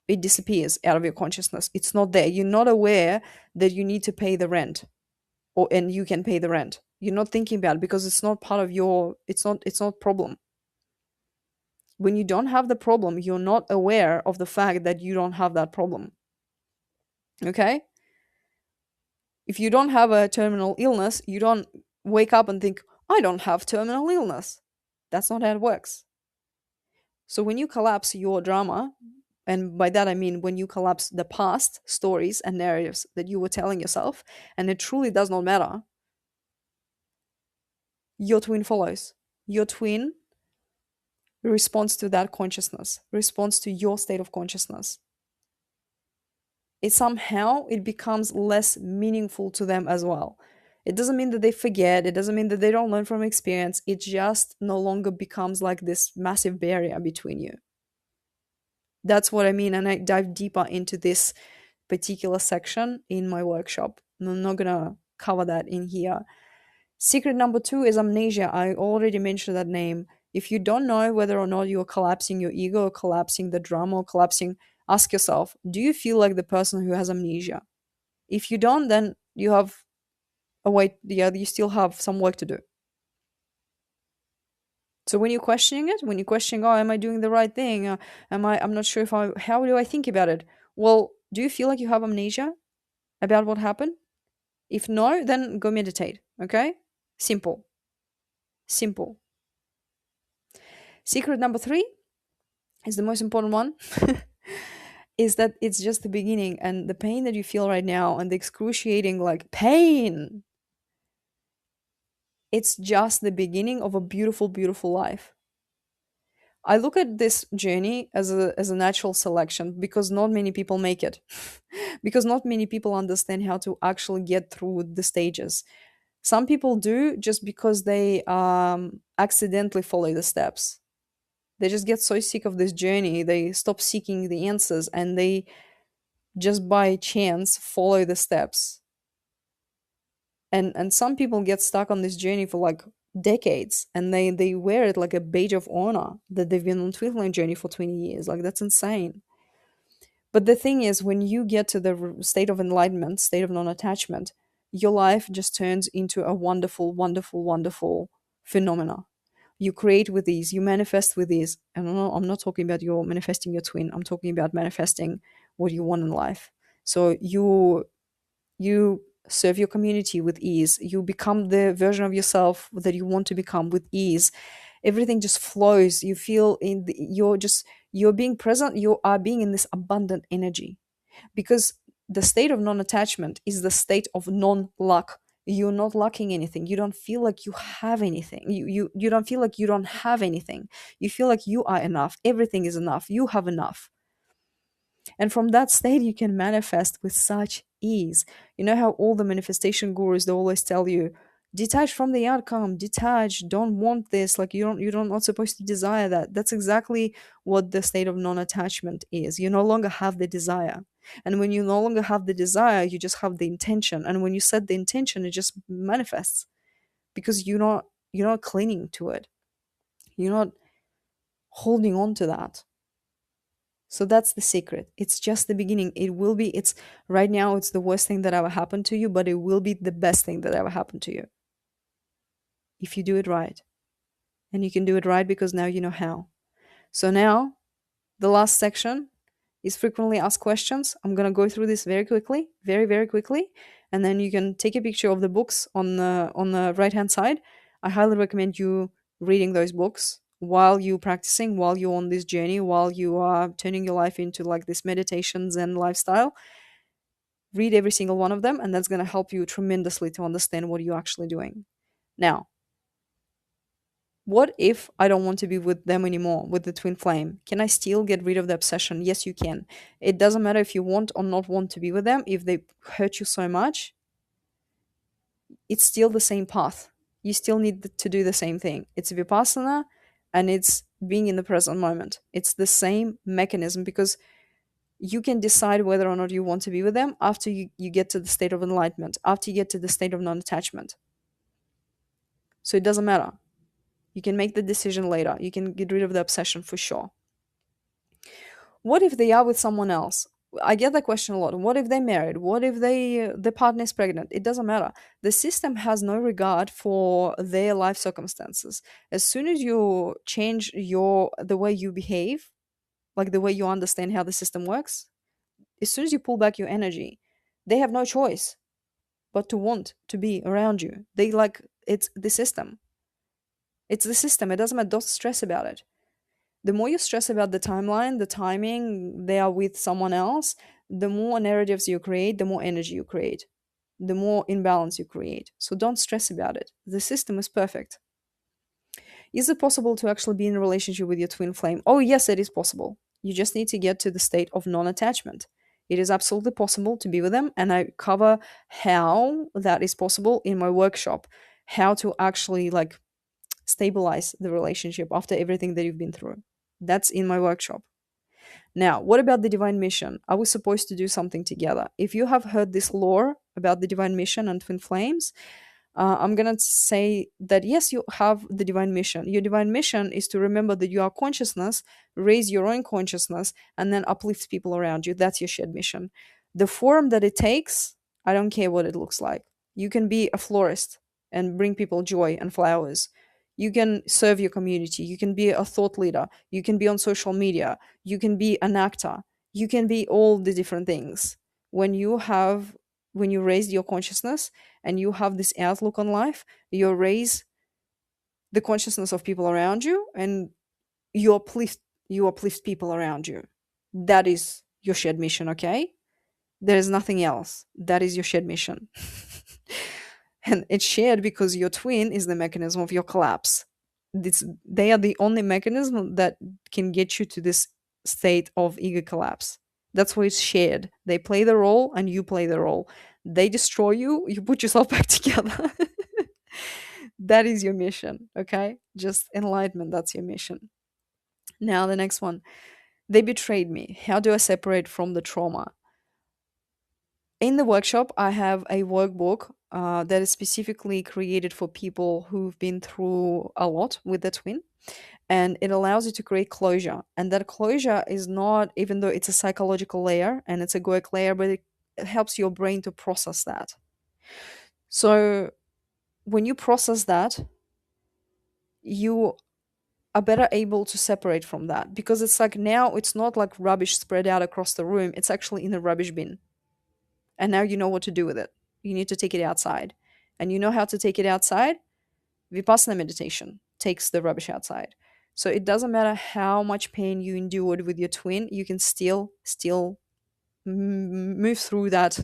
It disappears out of your consciousness. It's not there. You're not aware that you need to pay the rent, and you can pay the rent. You're not thinking about it, because it's not part of your, it's not problem. When you don't have the problem, you're not aware of the fact that you don't have that problem. Okay? If you don't have a terminal illness, you don't wake up and think, I don't have terminal illness. That's not how it works. So when you collapse your drama, and by that I mean when you collapse the past stories and narratives that you were telling yourself, and it truly does not matter, your twin follows. Your twin responds to that consciousness, responds to your state of consciousness. It becomes less meaningful to them as well. It doesn't mean that they forget, it doesn't mean that they don't learn from experience, it just no longer becomes like this massive barrier between you. That's what I mean, and I dive deeper into this particular section in my workshop. I'm not gonna cover that in here. Secret number 2 is amnesia. I already mentioned that name. If you don't know whether or not you're collapsing your ego, or collapsing the drama, or collapsing, ask yourself, do you feel like the person who has amnesia? If you don't, then you have you still have some work to do. So when you're questioning it, when you're questioning, oh, am I doing the right thing? I'm not sure how do I think about it? Well, do you feel like you have amnesia about what happened? If no, then go meditate, okay? Simple. Simple. Secret number 3 is the most important one. Is that it's just the beginning, and the pain that you feel right now, and the excruciating pain, it's just the beginning of a beautiful, beautiful life. I look at this journey as a natural selection, because not many people make it. Because not many people understand how to actually get through the stages. Some people do, just because they accidentally follow the steps. They just get so sick of this journey, they stop seeking the answers, and they just by chance follow the steps. And some people get stuck on this journey for decades, and they wear it like a badge of honor that they've been on twin flame journey for 20 years. That's insane. But the thing is, when you get to the state of enlightenment, state of non-attachment, your life just turns into a wonderful, wonderful, wonderful phenomena. You create with ease, you manifest with ease. And I'm not talking about your manifesting your twin, I'm talking about manifesting what you want in life. So you serve your community with ease, you become the version of yourself that you want to become with ease. Everything just flows. You feel you're being present, you are being in this abundant energy, because the state of non-attachment is the state of non-luck. You're not lacking anything, you don't feel like you have anything, you don't feel like you don't have anything. You feel like you are enough, everything is enough, you have enough. And from that state, you can manifest with such ease. You know how all the manifestation gurus, they always tell you, detach from the outcome, detach, don't want this, like you're not supposed to desire that. That's exactly what the state of non-attachment is. You no longer have the desire. And when you no longer have the desire, you just have the intention. And when you set the intention, it just manifests, because you're not clinging to it. You're not holding on to that. So that's the secret. It's just the beginning. It will be, it's right now, it's the worst thing that ever happened to you, but it will be the best thing that ever happened to you if you do it right. And you can do it right because now you know how. So now, the last section is frequently asked questions. I'm going to go through this very quickly, very, very quickly. And then you can take a picture of the books on the right hand side. I highly recommend you reading those books while you practicing, while you're on this journey, while you are turning your life into like this meditations and lifestyle. Read every single one of them, and that's going to help you tremendously to understand what you're actually doing. Now, what if I don't want to be with them anymore, with the twin flame? Can I still get rid of the obsession? Yes, you can. It doesn't matter if you want or not want to be with them. If they hurt you so much, it's still the same path. You still need to do the same thing. It's vipassana, and it's being in the present moment. It's the same mechanism, because you can decide whether or not you want to be with them after you get to the state of enlightenment, after you get to the state of non-attachment. So it doesn't matter. You can make the decision later. You can get rid of the obsession for sure. What if they are with someone else? I get that question a lot. What if they're married? What if the partner is pregnant? It doesn't matter. The system has no regard for their life circumstances. As soon as you change the way you behave, like the way you understand how the system works, as soon as you pull back your energy, they have no choice but to want to be around you. They like, it's the system. It's the system. It doesn't matter. Don't stress about it. The more you stress about the timeline, the timing, they are with someone else, the more narratives you create, the more energy you create, the more imbalance you create. So don't stress about it. The system is perfect. Is it possible to actually be in a relationship with your twin flame? Oh, yes, it is possible. You just need to get to the state of non attachment. It is absolutely possible to be with them, and I cover how that is possible in my workshop. How to actually like stabilize the relationship after everything that you've been through. That's in my workshop. Now, what about the divine mission? Are we supposed to do something together? If you have heard this lore about the divine mission and twin flames, I'm going to say that yes, you have the divine mission. Your divine mission is to remember that you are consciousness, raise your own consciousness, and then uplift people around you. That's your shared mission. The form that it takes, I don't care what it looks like. You can be a florist and bring people joy and flowers. You can serve your community. You can be a thought leader. You can be on social media. You can be an actor. You can be all the different things. When you have, when you raise your consciousness, and you have this outlook on life, you raise the consciousness of people around you, and you uplift people around you. That is your shared mission, okay? There is nothing else. That is your shared mission. And it's shared because your twin is the mechanism of your collapse. They are the only mechanism that can get you to this state of ego collapse. That's why it's shared. They play the role and you play the role. They destroy you, you put yourself back together. That is your mission, okay? Just enlightenment, that's your mission. Now, the next one. They betrayed me. How do I separate from the trauma? In the workshop, I have a workbook that is specifically created for people who've been through a lot with the twin. And it allows you to create closure. And that closure is not, even though it's a psychological layer and it's a egoic layer, but it helps your brain to process that. So when you process that, you are better able to separate from that, because it's like now it's not like rubbish spread out across the room, it's actually in the rubbish bin. And now you know what to do with it. You need to take it outside. And you know how to take it outside? Vipassana meditation takes the rubbish outside. So it doesn't matter how much pain you endured with your twin, you can still move through that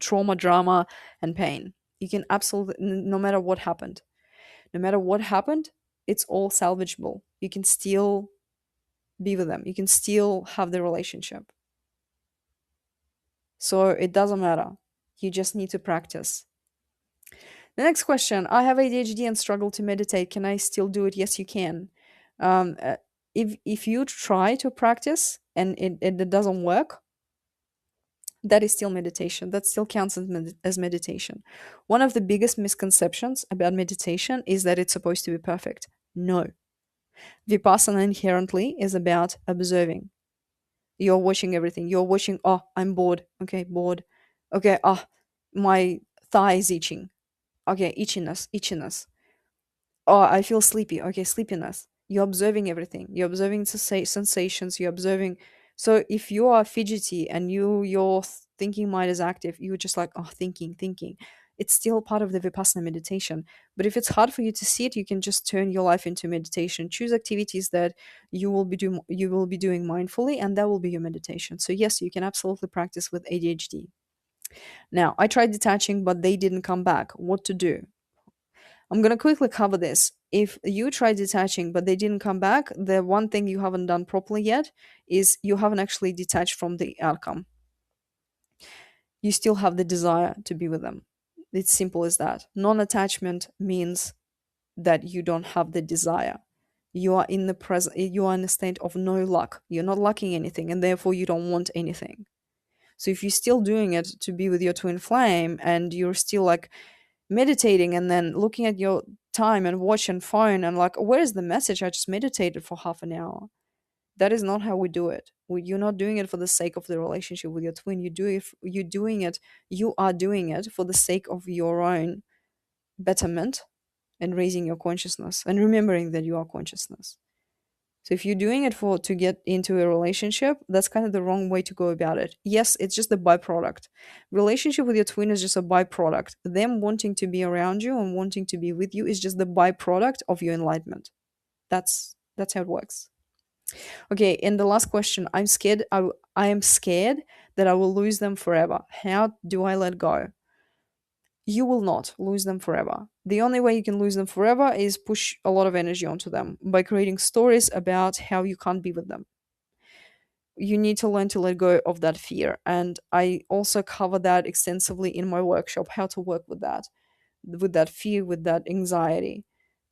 trauma, drama, and pain. You can absolutely, no matter what happened, no matter what happened, it's all salvageable. You can still be with them. You can still have the relationship. So it doesn't matter. You just need to practice. The next question: I have ADHD and struggle to meditate. Can I still do it? Yes, you can. Um, uh, if you try to practice and it doesn't work, that is still meditation. That still counts as meditation. One of the biggest misconceptions about meditation is that it's supposed to be perfect. No. Vipassana inherently is about observing. You're watching everything. You're watching, oh, I'm bored. Okay, bored. Okay, oh, my thigh is itching. Okay, itchiness, itchiness. Oh, I feel sleepy. Okay, sleepiness. You're observing everything. You're observing sensations. You're observing. So if you are fidgety and your thinking mind is active, you're just like, oh, thinking, thinking. It's still part of the Vipassana meditation. But if it's hard for you to see it, you can just turn your life into meditation. Choose activities that you will be doing mindfully, and that will be your meditation. So yes, you can absolutely practice with ADHD. Now, I tried detaching, but they didn't come back. What to do? I'm going to quickly cover this. If you try detaching but they didn't come back, the one thing you haven't done properly yet is you haven't actually detached from the outcome. You still have the desire to be with them. It's simple as that. Non attachment means that you don't have the desire. You are in the present, you are in a state of no luck. You're not lacking anything, and therefore you don't want anything. So if you're still doing it to be with your twin flame and you're still like meditating and then looking at your time and watch and phone and like, where's the message? I just meditated for half an hour. That is not how we do it. You're not doing it for the sake of the relationship with your twin. You are doing it for the sake of your own betterment and raising your consciousness and remembering that you are consciousness. So if you're doing it for to get into a relationship, that's kind of the wrong way to go about it. Yes, it's just a byproduct. Relationship with your twin is just a byproduct. Them wanting to be around you and wanting to be with you is just the byproduct of your enlightenment. That's how it works. Okay, and the last question. I am scared that I will lose them forever. How do I let go? You will not lose them forever. The only way you can lose them forever is push a lot of energy onto them by creating stories about how you can't be with them. You need to learn to let go of that fear. And I also cover that extensively in my workshop, how to work with that fear, with that anxiety.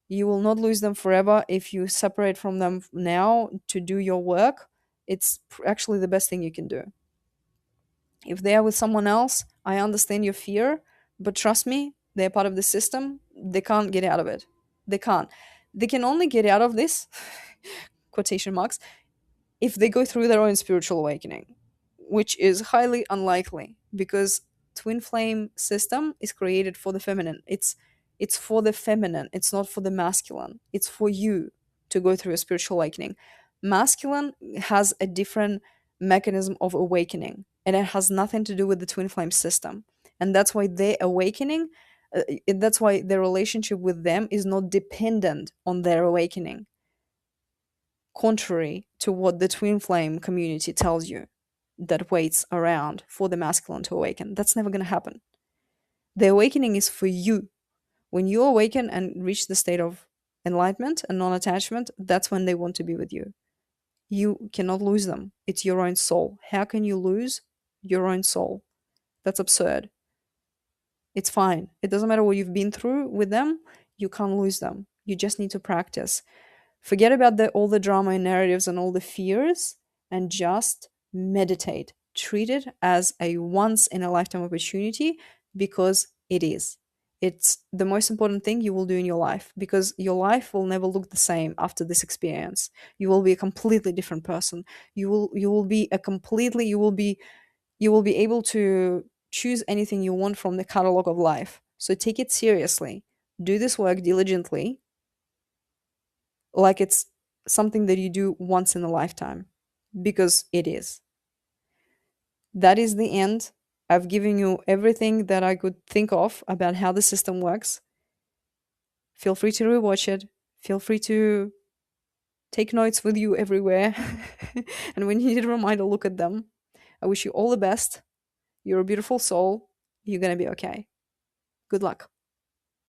You will not lose them forever if you separate from them now to do your work. It's actually the best thing you can do. If they are with someone else, I understand your fear, but trust me, they're part of the system. They can't get out of it. They can't. They can only get out of this, quotation marks, if they go through their own spiritual awakening, which is highly unlikely because twin flame system is created for the feminine. It's for the feminine. It's not for the masculine. It's for you to go through a spiritual awakening. Masculine has a different mechanism of awakening, and it has nothing to do with the twin flame system. And that's why their awakening, that's why their relationship with them is not dependent on their awakening, contrary to what the twin flame community tells you, that waits around for the masculine to awaken. That's never going to happen. The awakening is for you. When you awaken and reach the state of enlightenment and non attachment, that's when they want to be with you. You cannot lose them. It's your own soul. How can you lose your own soul? That's absurd. It's fine. It doesn't matter what you've been through with them, you can't lose them. You just need to practice. Forget about all the drama and narratives and all the fears and just meditate. Treat it as a once in a lifetime opportunity because it is. It's the most important thing you will do in your life because your life will never look the same after this experience. You will be a completely different person. You will be a completely you will be able to choose anything you want from the catalog of life. So take it seriously. Do this work diligently, like it's something that you do once in a lifetime, because it is. That is the end. I've given you everything that I could think of about how the system works. Feel free to rewatch it. Feel free to take notes with you everywhere. And when you need a reminder, look at them. I wish you all the best. You're a beautiful soul. You're going to be okay. Good luck.